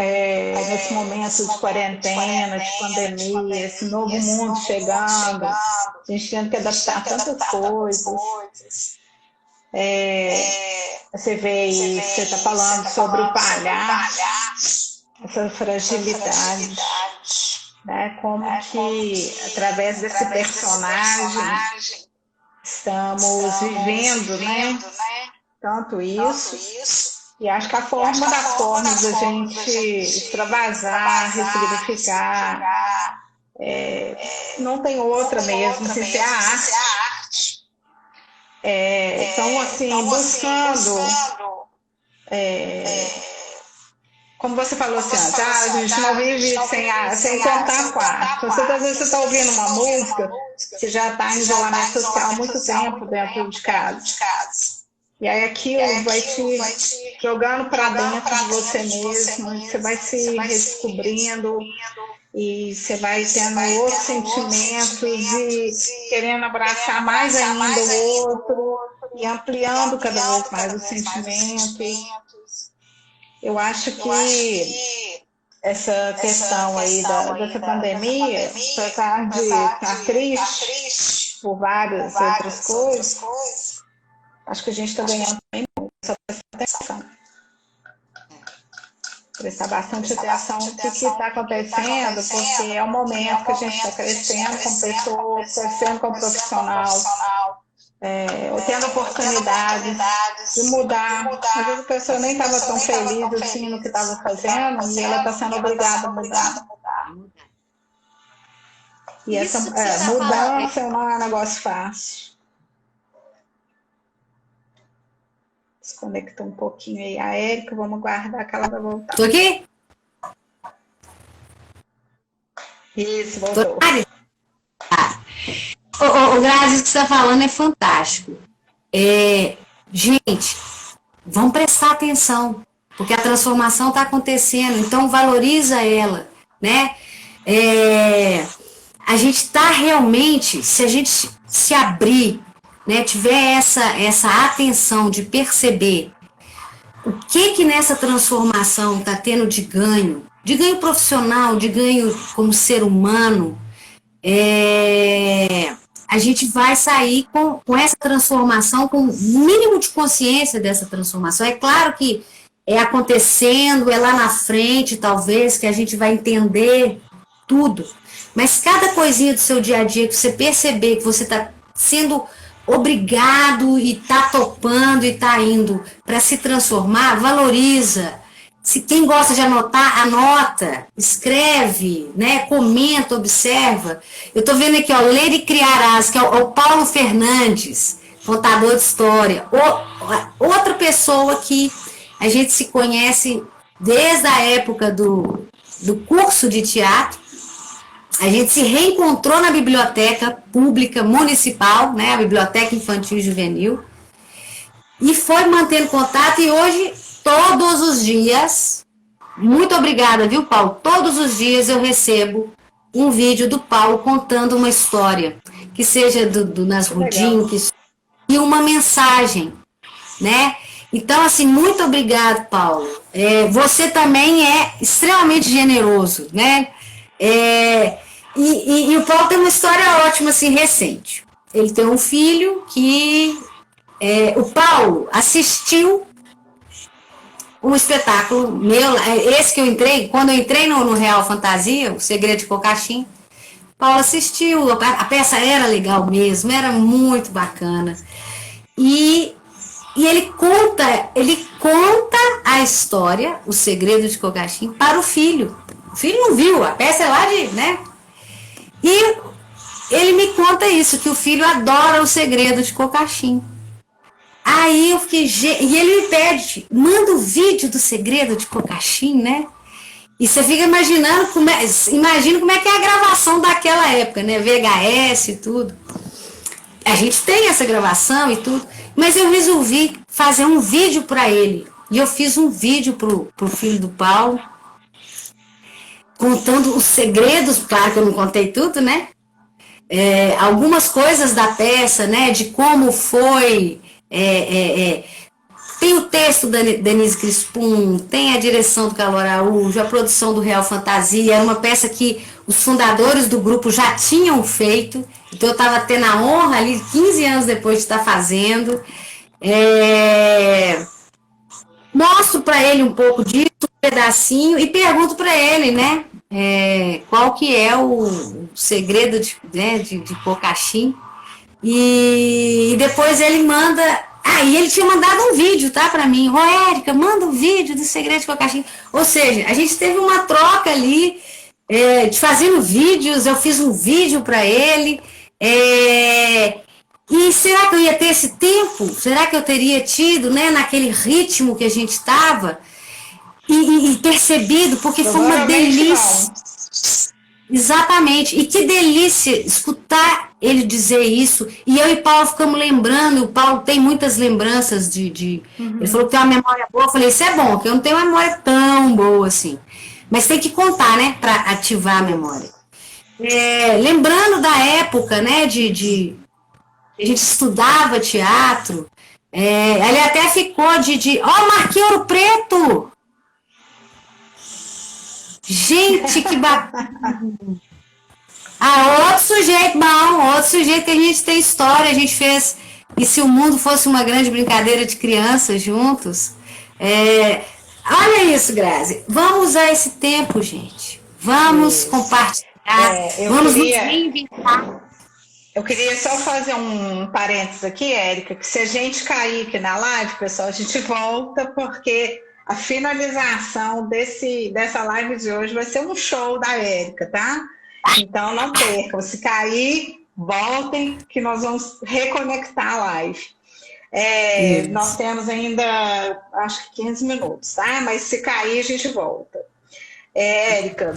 nesse momento de quarentena, de pandemia, esse novo mundo chegando, a gente tendo que adaptar tantas coisas. Você vê aí, você está falando sobre o palhaço, essa fragilidade, né? Como que através desse personagem estamos vivendo, né? Tanto isso. E acho que a forma da gente extravasar, ressignificar, não tem outra mesmo, sem ser a arte. Então, assim, buscando, como você falou assim, a gente não vive sem contar quarto. Às vezes você está ouvindo uma música, você já está em isolamento social há muito tempo dentro de casa. E aí aquilo vai te jogando para dentro de você mesmo, você vai se redescobrindo e você vai tendo outros sentimentos e querendo abraçar mais ainda o outro e ampliando cada vez mais os sentimentos. Eu acho que essa questão aí dessa pandemia, apesar de estar triste por várias outras coisas, acho que a gente está ganhando bem muito, só prestar atenção. Prestar bastante atenção no que está acontecendo, porque é o momento que a gente está crescendo como pessoa, crescendo como profissional, tendo oportunidade de mudar. Às vezes a pessoa nem estava tão feliz assim no que estava fazendo e ela está sendo obrigada a mudar. E essa mudança não é um negócio fácil. Desconectou um pouquinho aí a Érica, vamos guardar que ela vai voltar. Tô aqui? Isso, voltou. O Grazi, que você está falando é fantástico. Gente, vamos prestar atenção, porque a transformação está acontecendo, então valoriza ela, né? A gente está realmente, se a gente se abrir, né, tiver essa atenção de perceber o que nessa transformação está tendo de ganho profissional, de ganho como ser humano, a gente vai sair com essa transformação, com o mínimo de consciência dessa transformação. É claro que é acontecendo, é lá na frente, talvez, que a gente vai entender tudo, mas cada coisinha do seu dia a dia que você perceber que você está sendo obrigado e está topando e está indo para se transformar, valoriza. Se quem gosta de anotar, anota, escreve, né, comenta, observa. Eu estou vendo aqui, ó, Ler e Criarás, que é o Paulo Fernandes, contador de história. Outra pessoa que a gente se conhece desde a época do curso de teatro. A gente se reencontrou na biblioteca pública municipal, né, a Biblioteca Infantil e Juvenil, e foi mantendo contato, e hoje, todos os dias, muito obrigada, viu, Paulo? Todos os dias eu recebo um vídeo do Paulo contando uma história, que seja do Nasrudin, e uma mensagem, né? Então, assim, muito obrigado, Paulo. Você também é extremamente generoso, né? E o Paulo tem uma história ótima, assim, recente. Ele tem um filho que... o Paulo assistiu um espetáculo meu, esse que eu entrei, quando eu entrei no Real Fantasia, O Segredo de Cocaxim, Paulo assistiu, a peça era legal mesmo, era muito bacana. E ele conta a história, O Segredo de Cocaxim, para o filho. O filho não viu, a peça é lá de, né? E ele me conta isso, que o filho adora O Segredo de Cocaxim. Aí eu fiquei... E ele me pede, manda o vídeo do Segredo de Cocaxim, né? E você fica imaginando imagina como é que é a gravação daquela época, né? VHS e tudo. A gente tem essa gravação e tudo, mas eu resolvi fazer um vídeo para ele. E eu fiz um vídeo pro filho do Paulo, contando os segredos, claro que eu não contei tudo, né? Algumas coisas da peça, né? De como foi... Tem o texto da Denise Crispum, tem a direção do Carlos Araújo, a produção do Real Fantasia, era uma peça que os fundadores do grupo já tinham feito, então eu estava tendo a honra ali, 15 anos depois de estar fazendo. Mostro para ele um pouco disso, um pedacinho, e pergunto para ele, né, qual que é o segredo de Cocaxim. E depois ele manda... e ele tinha mandado um vídeo, tá, pra mim. Érica, manda um vídeo do Segredo de Cocaxim. Ou seja, a gente teve uma troca ali, de fazendo vídeos. Eu fiz um vídeo pra ele. E será que eu ia ter esse tempo? Será que eu teria tido, né, naquele ritmo que a gente estava? E percebido, porque foi uma delícia. Não. Exatamente. E que delícia escutar ele dizer isso. E eu e Paulo ficamos lembrando. O Paulo tem muitas lembranças de... Ele falou que tem uma memória boa. Eu falei, isso é bom, porque eu não tenho uma memória tão boa assim. Mas tem que contar, né? Para ativar a memória. Lembrando da época, né? A gente estudava teatro. Ele até ficou de... Marquinhos Ouro Preto! Gente, que bacana! Outro sujeito bom, outro sujeito que a gente tem história, a gente fez. E se o mundo fosse uma grande brincadeira de crianças juntos? Olha isso, Grazi. Vamos usar esse tempo, gente. Vamos compartilhar. Vamos nos reinventar. Eu queria só fazer um parênteses aqui, Érica, que se a gente cair aqui na live, pessoal, a gente volta, porque a finalização dessa live de hoje vai ser um show da Érica, tá? Então não percam. Se cair, voltem, que nós vamos reconectar a live. Nós temos ainda, acho que 15 minutos, tá? Mas se cair, a gente volta. Érica,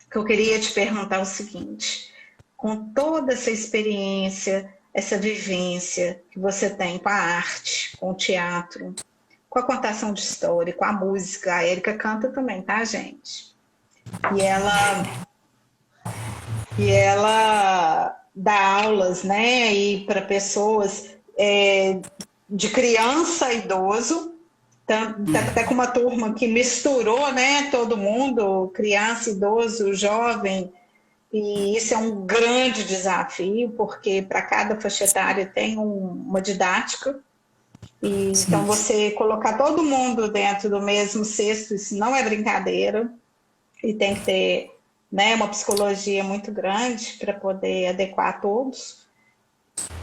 que eu queria te perguntar o seguinte: com toda essa experiência, essa vivência que você tem com a arte, com o teatro, com a contação de história, com a música. A Érica canta também, tá, gente? E ela dá aulas, né? E para pessoas de criança a idoso, tá até com uma turma que misturou, né? Todo mundo, criança, idoso, jovem. E isso é um grande desafio, porque para cada faixa etária tem uma didática. Então, você colocar todo mundo dentro do mesmo cesto, isso não é brincadeira. E tem que ter, né, uma psicologia muito grande para poder adequar a todos.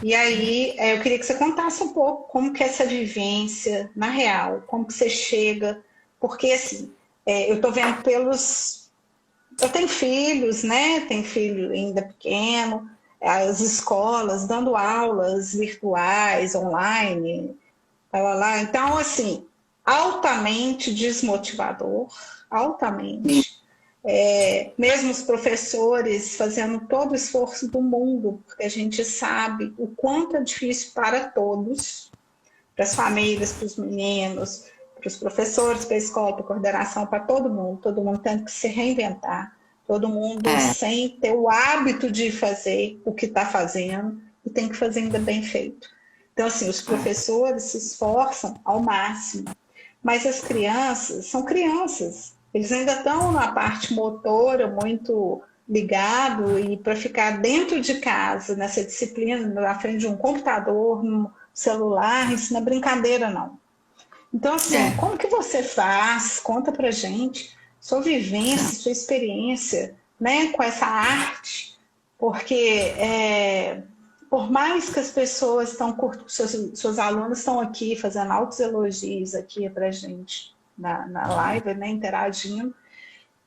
E aí, eu queria que você contasse um pouco como que é essa vivência na real, como que você chega. Porque, assim, eu estou vendo eu tenho filhos, né? Tenho filho ainda pequeno, as escolas dando aulas virtuais, online... Então, assim, altamente desmotivador, altamente. Mesmo os professores fazendo todo o esforço do mundo, porque a gente sabe o quanto é difícil para todos, para as famílias, para os meninos, para os professores, para a escola, para a coordenação, para todo mundo tendo que se reinventar, todo mundo sem ter o hábito de fazer o que está fazendo e tem que fazer ainda bem feito. Então, assim, os professores se esforçam ao máximo, mas as crianças são crianças, eles ainda estão na parte motora muito ligado e para ficar dentro de casa, nessa disciplina, na frente de um computador, no celular, isso não é brincadeira, não. Então, assim, como que você faz? Conta pra gente sua vivência, sua experiência, né, com essa arte, porque por mais que as pessoas estão curtindo, seus alunos estão aqui fazendo altos elogios aqui pra gente na live, né, interagindo,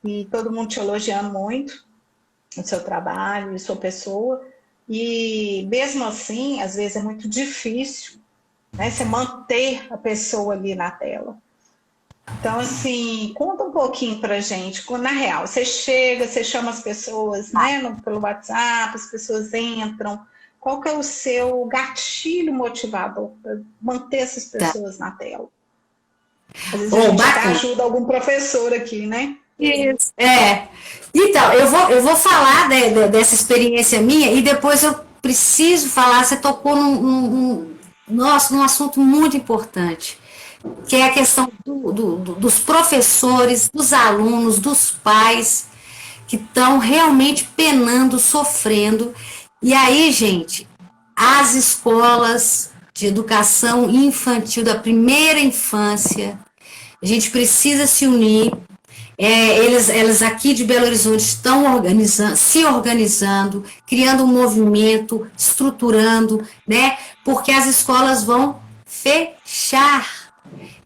e todo mundo te elogiando muito, o seu trabalho e sua pessoa, e mesmo assim, às vezes é muito difícil, né, você manter a pessoa ali na tela. Então, assim, conta um pouquinho pra gente, na real, você chega, você chama as pessoas, né, pelo WhatsApp, as pessoas entram, qual que é o seu gatilho motivador para manter essas pessoas na tela? Às vezes a gente até ajuda algum professor aqui, né? Isso. Então, eu vou falar dessa experiência minha e depois eu preciso falar, você tocou num assunto muito importante, que é a questão dos professores, dos alunos, dos pais, que estão realmente penando, sofrendo. E aí, gente, as escolas de educação infantil, da primeira infância, a gente precisa se unir. Eles aqui de Belo Horizonte estão se organizando, criando um movimento, estruturando, né? Porque as escolas vão fechar.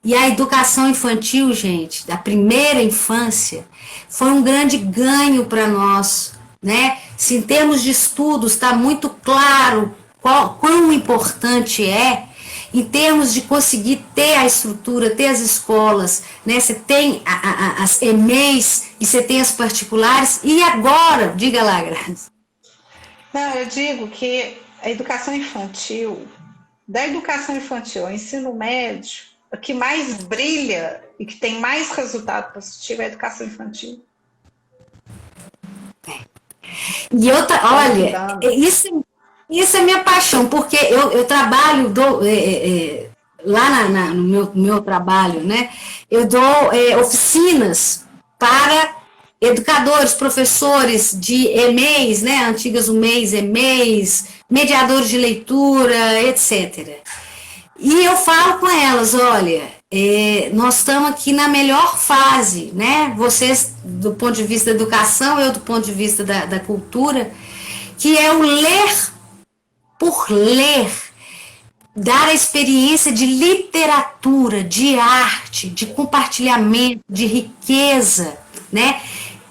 E a educação infantil, gente, da primeira infância, foi um grande ganho para nós, né? Se em termos de estudos está muito claro quão importante é, em termos de conseguir ter a estrutura, ter as escolas, né? Você tem as EMEIs e você tem as particulares, e agora, diga lá, Grazi. Não, eu digo que a educação infantil, da educação infantil ao ensino médio, o que mais brilha e que tem mais resultado positivo é a educação infantil. E outra, olha, isso é minha paixão, porque eu trabalho, lá no meu trabalho, né? Eu dou oficinas para educadores, professores de EMEIs, né? Antigas UMEIs, EMEIs, mediadores de leitura, etc. E eu falo com elas, olha, nós estamos aqui na melhor fase, né? Vocês do ponto de vista da educação, eu do ponto de vista da cultura, que é o ler por ler, dar a experiência de literatura, de arte, de compartilhamento, de riqueza, né?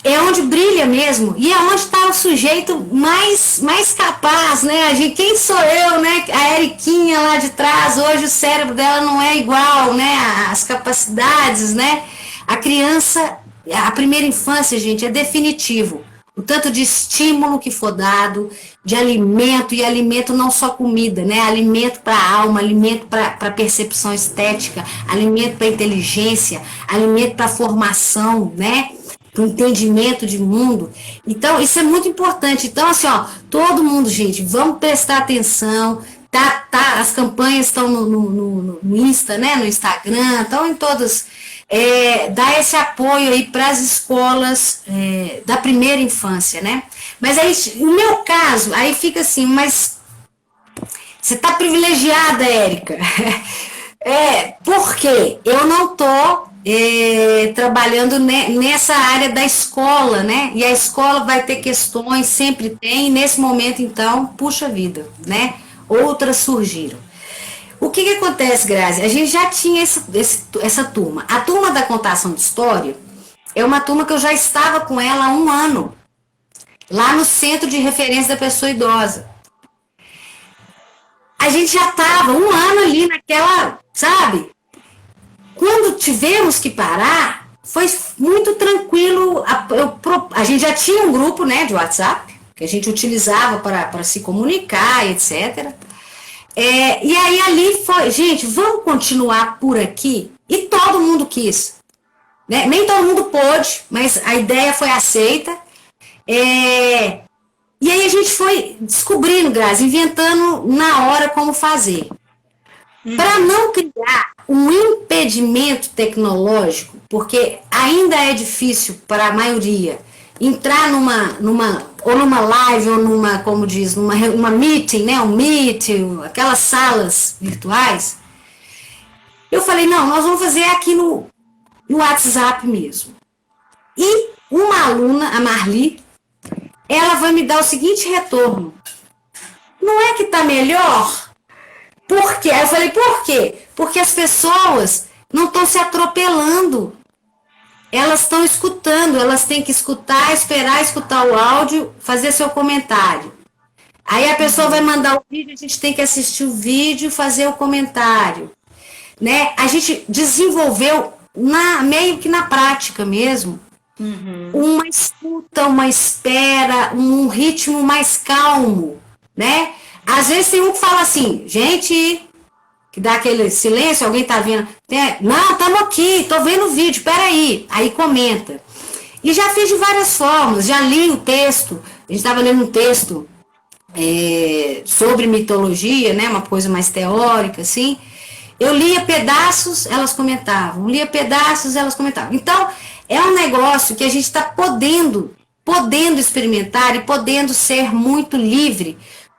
É onde brilha mesmo, e é onde está o sujeito mais capaz, né? Quem sou eu, né? A Eriquinha lá de trás, hoje o cérebro dela não é igual, né? As capacidades, né? A criança, a primeira infância, gente, é definitivo. O tanto de estímulo que for dado, de alimento, e alimento não só comida, né? Alimento para a alma, alimento para percepção estética, alimento para inteligência, alimento para formação, né? Para o entendimento de mundo. Então, isso é muito importante. Então, assim, ó, todo mundo, gente, vamos prestar atenção. As campanhas estão no Insta, né? No Instagram, estão em todas. Dar esse apoio aí para as escolas da primeira infância, né? Mas aí, no meu caso, aí fica assim, mas você está privilegiada, Érica. Por quê? Eu não estou trabalhando nessa área da escola, né? E a escola vai ter questões, sempre tem, e nesse momento, então, puxa vida, né? Outras surgiram. O que acontece, Grazi? A gente já tinha essa turma. A turma da contação de história é uma turma que eu já estava com ela há 1 ano, lá no Centro de Referência da Pessoa Idosa. A gente já estava 1 ano ali naquela, sabe? Quando tivemos que parar, foi muito tranquilo. A gente já tinha um grupo, né, de WhatsApp, que a gente utilizava para se comunicar, etc. E aí ali foi, gente, vamos continuar por aqui, E todo mundo quis. Né? Nem todo mundo pôde, mas a ideia foi aceita. E aí a gente foi descobrindo, Grazi, inventando na hora como fazer. Para não criar um impedimento tecnológico, porque ainda é difícil para a maioria entrar ou numa live, ou numa, como diz, uma meeting, né? Um meeting, aquelas salas virtuais. Eu falei, não, nós vamos fazer aqui no WhatsApp mesmo. E uma aluna, a Marli, ela vai me dar o seguinte retorno. Não é que está melhor? Por quê? Aí eu falei, por quê? Porque as pessoas não estão se atropelando. Elas estão escutando, elas têm que escutar, esperar escutar o áudio, fazer seu comentário. Aí a pessoa vai mandar o vídeo, a gente tem que assistir o vídeo, fazer o comentário. Né? A gente desenvolveu meio que na prática mesmo, uma escuta, uma espera, um ritmo mais calmo, né? Às vezes tem um que fala assim, gente, que dá aquele silêncio, alguém tá vendo, não, estamos aqui, tô vendo o vídeo, peraí, aí comenta. E já fiz de várias formas, já li o texto, a gente estava lendo um texto sobre mitologia, né? Uma coisa mais teórica, assim. Eu lia pedaços, elas comentavam. Lia pedaços, elas comentavam. Então, é um negócio que a gente está podendo experimentar e podendo ser muito livre,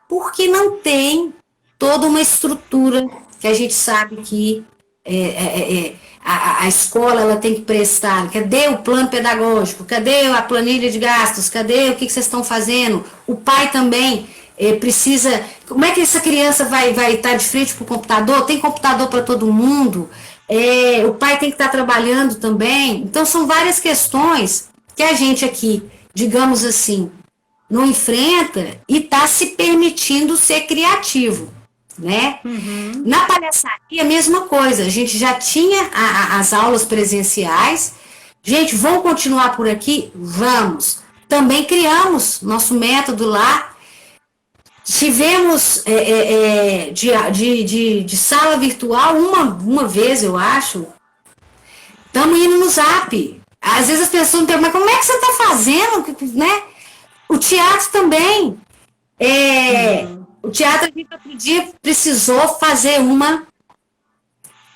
porque não tem toda uma estrutura que a gente sabe que a escola ela tem que prestar. Cadê o plano pedagógico? Cadê a planilha de gastos? Cadê o que vocês estão fazendo? O pai também precisa... Como é que essa criança vai estar de frente para o computador? Tem computador para todo mundo? O pai tem que estar trabalhando também. Então, são várias questões que a gente aqui, digamos assim, não enfrenta e está se permitindo ser criativo. Né? Na palhaçaria, a mesma coisa. A gente já tinha as aulas presenciais. Gente, vamos continuar por aqui? Vamos. Também criamos nosso método lá. Tivemos de sala virtual uma vez, eu acho. Estamos indo no Zap. Às vezes as pessoas me perguntam, mas como é que você está fazendo? Né? O teatro também. O teatro, a gente outro dia precisou fazer uma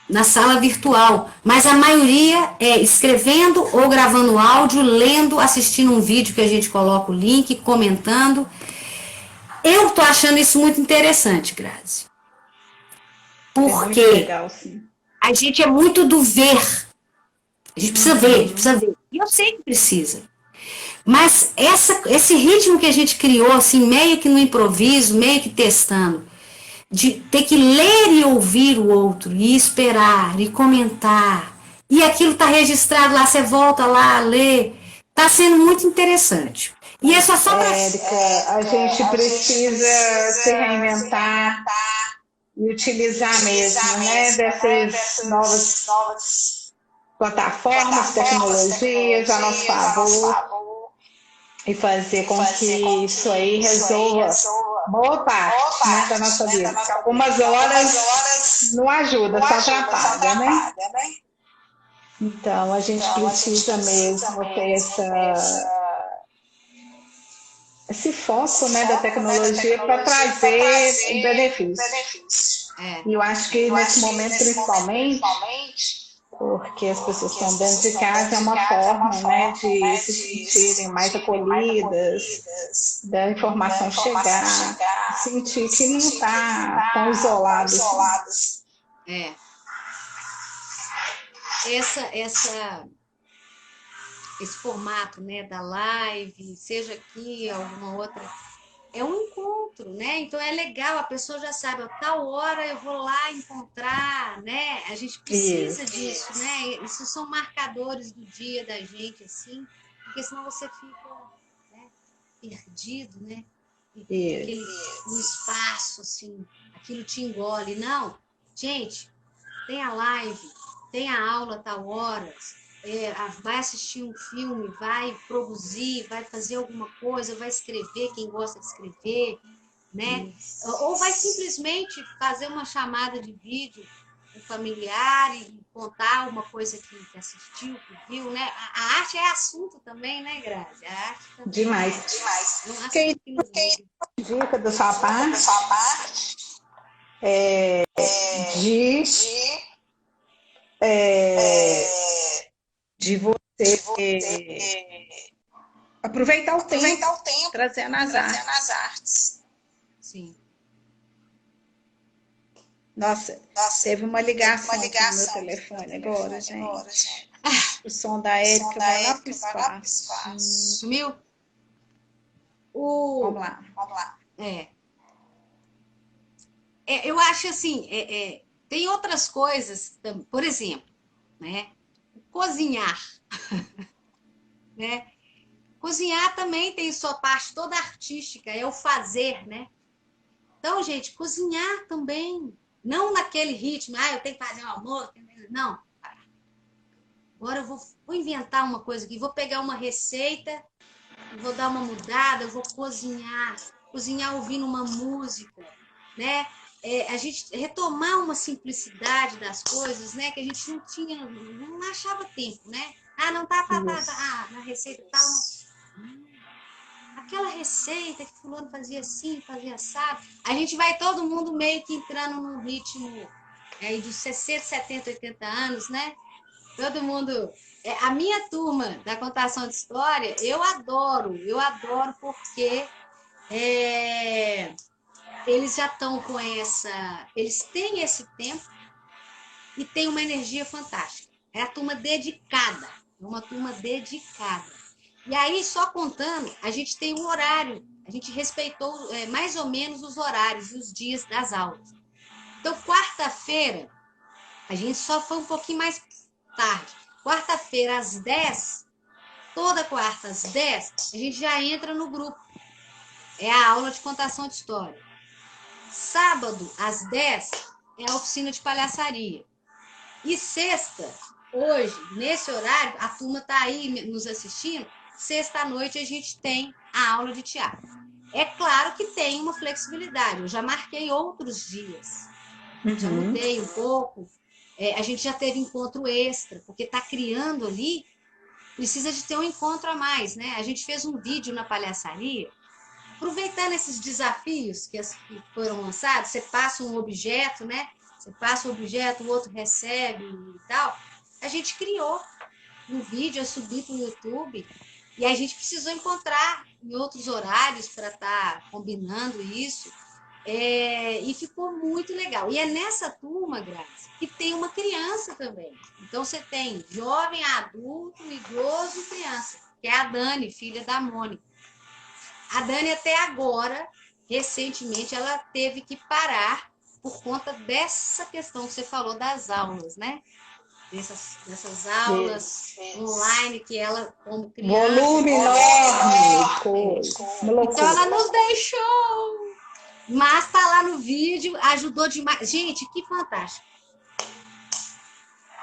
na sala virtual, mas a maioria é escrevendo ou gravando áudio, lendo, assistindo um vídeo que a gente coloca o link, comentando. Eu tô achando isso muito interessante, Grazi. Porque legal, sim. A gente é muito do ver. A gente precisa ver, a gente precisa ver. E eu sei que precisa. Mas esse ritmo que a gente criou, assim, meio que no improviso, meio que testando, de ter que ler e ouvir o outro, e esperar, e comentar, e aquilo está registrado lá, você volta lá, lê, está sendo muito interessante. E é só para... Érica, a gente precisa se reinventar e utilizar mesmo, né, dessas novas plataformas, tecnologias a nosso favor, e fazer com que isso aí resolva boa parte, né, da nossa vida. Algumas horas não ajuda, só atrapalha, né? Então, a gente precisa mesmo ter esse foco, né, da tecnologia para trazer um benefício. E eu acho que nesse momento, principalmente, porque as pessoas estão dentro de casa, é uma forma, né, de se sentirem mais acolhidas, da informação chegar, sentir que não está tão isolado. Esse formato, né, da live, seja aqui, alguma outra, é um encontro, né? Então é legal, a pessoa já sabe, a tal hora eu vou lá encontrar, né? A gente precisa disso, né? Isso são marcadores do dia da gente, assim, porque senão você fica, né, perdido, né? No espaço, assim, aquilo te engole. Não, gente, tem a live, tem a aula tal horas, vai assistir um filme, vai produzir, vai fazer alguma coisa, vai escrever, quem gosta de escrever, né? Ou vai simplesmente fazer uma chamada de vídeo um familiar e contar uma coisa que assistiu, que viu, né? A arte é assunto também, né, Grazi? A arte também Demais. é um Que assunto que nos liga. dica da sua parte de, de você aproveitar o tempo trazendo as artes. Sim. Nossa, teve uma ligação aqui no meu telefone agora, gente. O som da Érica vai lá pro espaço. Sumiu? Vamos lá. Eu acho assim, tem outras coisas, por exemplo, né? Cozinhar, né? Cozinhar também tem sua parte toda artística, é o fazer, né? Então, gente, cozinhar também, não naquele ritmo, eu tenho que fazer um almoço, não. Agora eu vou inventar uma coisa aqui, vou pegar uma receita, vou dar uma mudada, eu vou cozinhar ouvindo uma música, né? A gente retomar uma simplicidade das coisas, né? Que a gente não achava tempo, né? Não tá, na receita tal. Aquela receita que fulano fazia assim, fazia assado. A gente vai todo mundo meio que entrando num ritmo aí dos 60, 70, 80 anos, né? Todo mundo... A minha turma da contação de história, eu adoro porque eles já estão com eles têm esse tempo e têm uma energia fantástica. É a turma dedicada, uma turma dedicada. E aí, só contando, a gente tem um horário, a gente respeitou mais ou menos os horários e os dias das aulas. Então, quarta-feira, a gente só foi um pouquinho mais tarde. Quarta-feira, às 10, toda quarta, às 10, a gente já entra no grupo. É a aula de contação de história. Sábado, às 10, é a oficina de palhaçaria. E sexta, hoje, nesse horário, a turma está aí nos assistindo, sexta-noite a gente tem a aula de teatro. É claro que tem uma flexibilidade. Eu já marquei outros dias. Já mudei um pouco. A gente já teve encontro extra, porque está criando ali, precisa de ter um encontro a mais, né? A gente fez um vídeo na palhaçaria, aproveitando esses desafios que foram lançados, você passa um objeto, né? Você passa o objeto, o outro recebe e tal. A gente criou um vídeo, eu subi para o YouTube, e a gente precisou encontrar em outros horários para estar combinando isso. E ficou muito legal. E é nessa turma, Graça, que tem uma criança também. Então, você tem jovem, adulto, idoso e criança, que é a Dani, filha da Mônica. A Dani, até agora, recentemente, ela teve que parar por conta dessa questão que você falou das aulas, né? Dessas aulas online que ela, como criança... Volume enorme! Então, ela nos deixou... Mas tá lá no vídeo, ajudou demais. Gente, que fantástico.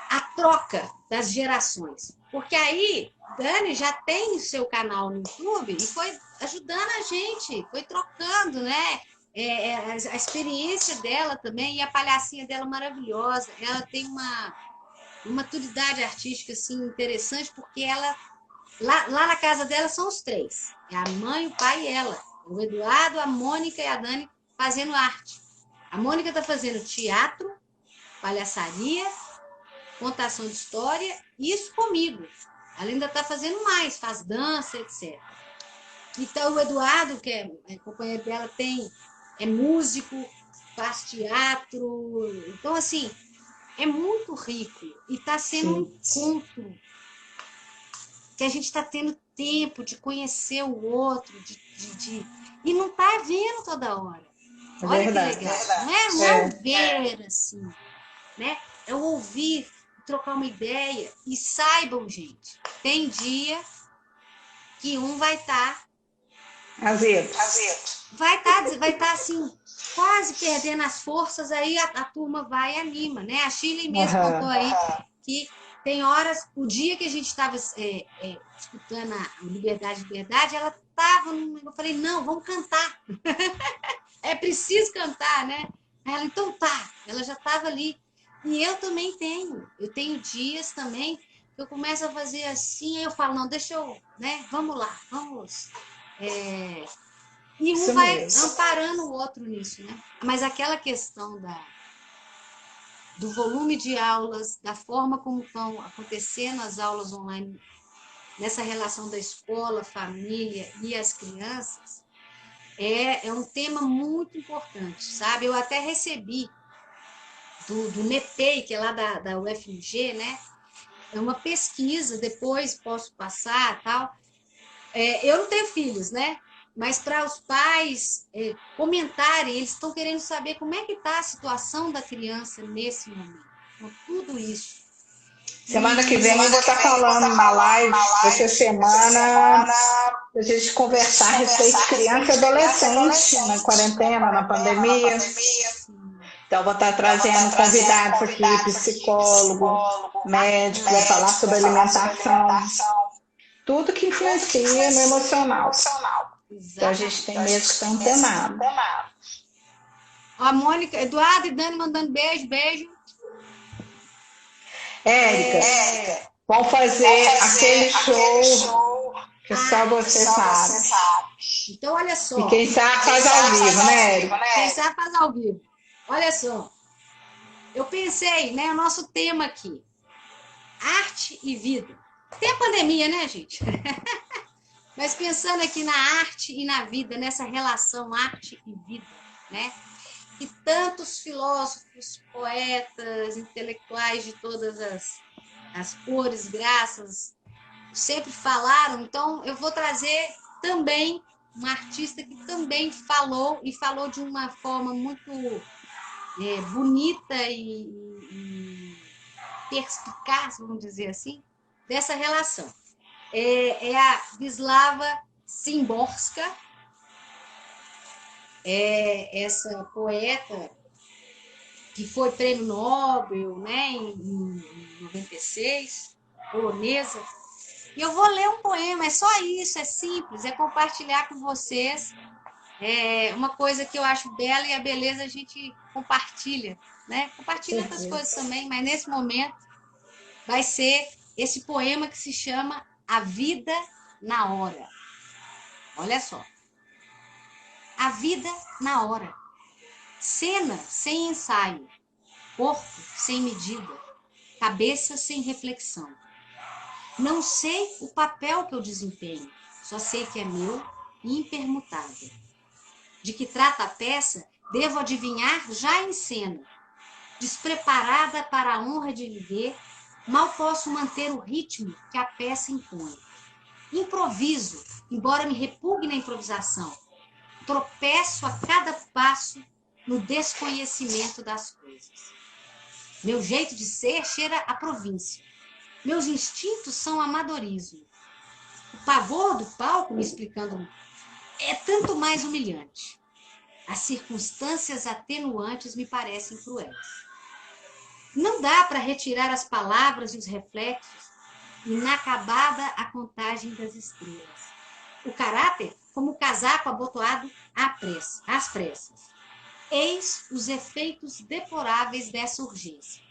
A troca das gerações. Porque aí, Dani já tem o seu canal no YouTube e foi ajudando a gente, foi trocando, né? A experiência dela também e a palhacinha dela maravilhosa. Ela tem uma maturidade artística assim, interessante, porque ela lá na casa dela são os três. É a mãe, o pai e ela. O Eduardo, a Mônica e a Dani fazendo arte. A Mônica está fazendo teatro, palhaçaria, contação de história, isso comigo. Ela ainda está fazendo mais, faz dança, etc. Então, o Eduardo, que é companheiro dela, é músico, faz teatro. Então, assim, é muito rico. E está sendo um encontro que a gente está tendo tempo de conhecer o outro, e não está vendo toda hora. Olha verdade, que legal. Não é o ver assim, né? É o ouvir, trocar uma ideia. E saibam, gente, tem dia que um vai estar azedo. Vai estar assim, quase perdendo as forças, aí a turma vai e anima, né? A Shirley mesmo contou aí que tem horas, o dia que a gente estava escutando a Liberdade, ela estava, eu falei, não, vamos cantar. É preciso cantar, né? Ela, então tá, ela já estava ali. E eu também tenho. Eu tenho dias também que eu começo a fazer assim, aí eu falo, não, deixa eu, né? Vamos lá, vamos. E um vai amparando o outro nisso, né? Mas aquela questão do volume de aulas, da forma como estão acontecendo as aulas online, nessa relação da escola, família e as crianças, é um tema muito importante, sabe? Eu até recebi do NEPEI, que é lá da UFMG, né? É uma pesquisa, depois posso passar, tal. Eu não tenho filhos, né? Mas para os pais comentarem, eles estão querendo saber como é que está a situação da criança nesse momento. Então, tudo isso. Semana que vem eu vou estar falando uma live essa semana para a gente conversar a respeito de criança e adolescente na quarentena, na pandemia. Então, vou estar trazendo convidados aqui, psicólogo, médico, vai falar sobre alimentação, tudo que influencia no emocional. Então, a gente tem mesmo que estar antenado. A Mônica, Eduardo e Dani mandando beijo. Érica, vamos fazer aquele show que só você sabe. Então, olha só. E quem sabe faz ao vivo, né, Érica? Quem sabe faz ao vivo. Olha só. Eu pensei, né, o nosso tema aqui, arte e vida. Tem a pandemia, né, gente? Mas pensando aqui na arte e na vida, nessa relação arte e vida, né? E tantos filósofos, poetas, intelectuais de todas as cores, graças, sempre falaram. Então, eu vou trazer também uma artista que também falou, e falou de uma forma muito bonita e perspicaz, vamos dizer assim, dessa relação. É a Wisława Szymborska, essa poeta que foi prêmio Nobel, né, em 96, polonesa. E eu vou ler um poema, é só isso, é simples, é compartilhar com vocês uma coisa que eu acho bela, e a beleza a gente compartilha, né? Compartilha outras coisas também, mas nesse momento vai ser esse poema que se chama A Vida na Hora. Olha só. A vida na hora. Cena sem ensaio. Corpo sem medida. Cabeça sem reflexão. Não sei o papel que eu desempenho, só sei que é meu e impermutável. De que trata a peça, devo adivinhar já em cena. Despreparada para a honra de viver, mal posso manter o ritmo que a peça impõe. Improviso, embora me repugne a improvisação. Tropeço a cada passo no desconhecimento das coisas. Meu jeito de ser cheira a província. Meus instintos são amadorismo. O pavor do palco, me explicando, é tanto mais humilhante. As circunstâncias atenuantes me parecem cruéis. Não dá para retirar as palavras e os reflexos, inacabada a contagem das estrelas. O caráter, como o casaco abotoado às pressas. Eis os efeitos deploráveis dessa urgência.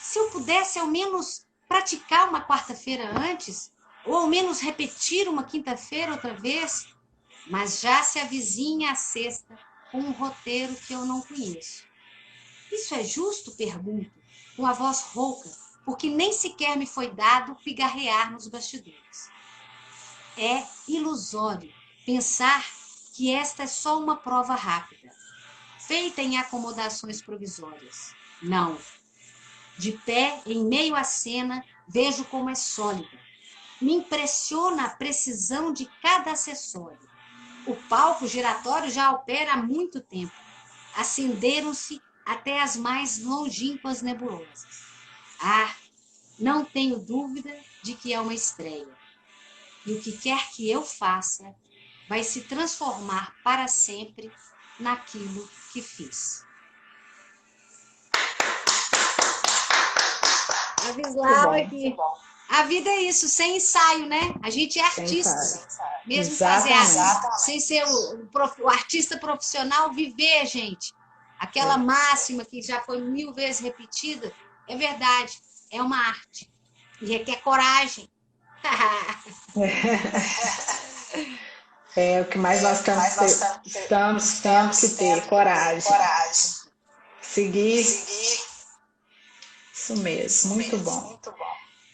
Se eu pudesse ao menos praticar uma quarta-feira antes, ou ao menos repetir uma quinta-feira outra vez, mas já se avizinha a sexta com um roteiro que eu não conheço. Isso é justo? Pergunto, com a voz rouca, porque nem sequer me foi dado pigarrear nos bastidores. É ilusório pensar que esta é só uma prova rápida, feita em acomodações provisórias. Não. De pé, em meio à cena, vejo como é sólida. Me impressiona a precisão de cada acessório. O palco giratório já opera há muito tempo. Acenderam-se até as mais longínquas nebulosas. Não tenho dúvida de que é uma estreia. E o que quer que eu faça vai se transformar para sempre naquilo que fiz. A Wisława aqui. A vida é isso, sem ensaio, né? A gente é artista. Mesmo fazer arte, sem ser o artista profissional, viver, gente. Aquela máxima que já foi 1000 vezes repetida, é verdade, é uma arte. E requer coragem. É o que mais nós temos que ter, coragem. Seguir. Isso mesmo, muito bom.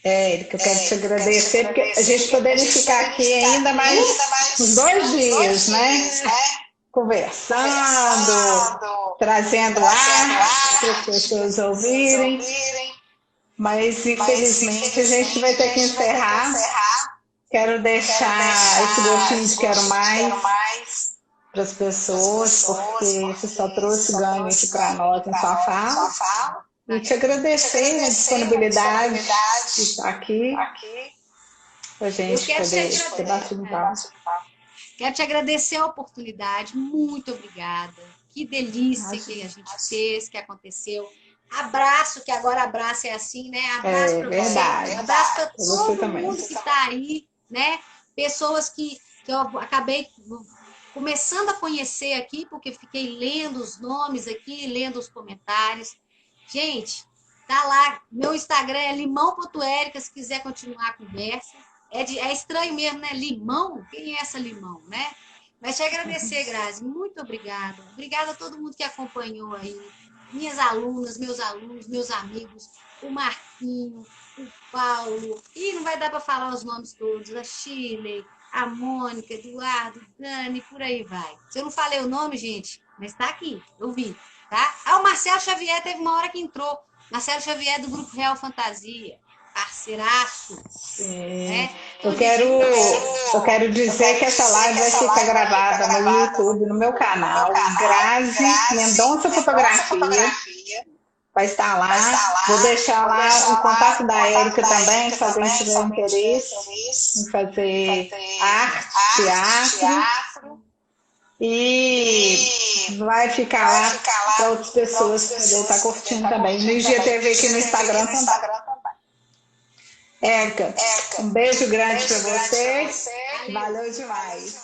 Érica, eu quero te agradecer, porque a gente poderia ficar aqui ainda mais uns 2 dias, né? Conversando, trazendo arte para as pessoas ouvirem. Mas, infelizmente, a gente vai ter que encerrar. Quero deixar esse gostinho de quero mais para as pessoas, porque você só trouxe ganho aqui para nós em sua fala. E te agradecer a disponibilidade de estar aqui para a gente poder ter batido um papo. Quero te agradecer a oportunidade, muito obrigada. Que delícia que a gente fez, que aconteceu. Abraço, que agora abraço é assim, né? Abraço para você. Abraço para todo mundo que está aí, né? Pessoas que eu acabei começando a conhecer aqui, porque fiquei lendo os nomes aqui, lendo os comentários. Gente, tá lá, meu Instagram é limão.erica, se quiser continuar a conversa. É estranho mesmo, né? Limão? Quem é essa Limão, né? Mas te agradecer, Grazi, muito obrigada. Obrigada a todo mundo que acompanhou aí. Minhas alunas, meus alunos, meus amigos, o Marquinho, o Paulo, e não vai dar para falar os nomes todos, a Shirley, a Mônica, Eduardo, Dani, por aí vai. Se eu não falei o nome, gente, mas tá aqui, eu vi. Tá? O Marcelo Xavier teve uma hora que entrou. Marcelo Xavier do Grupo Real Fantasia. Parceiraço. Né? Eu quero dizer que essa live vai ficar gravada no YouTube, no meu canal. Grazi Mendonça Fotografia. Vai estar lá. Vou deixar lá o contato da Érica também, se alguém tiver interesse em fazer arte, teatro. E vai ficar lá para outras pessoas poderem estar curtindo também. No IGTV aqui no Instagram também. Érica, um beijo grande para você. Valeu demais.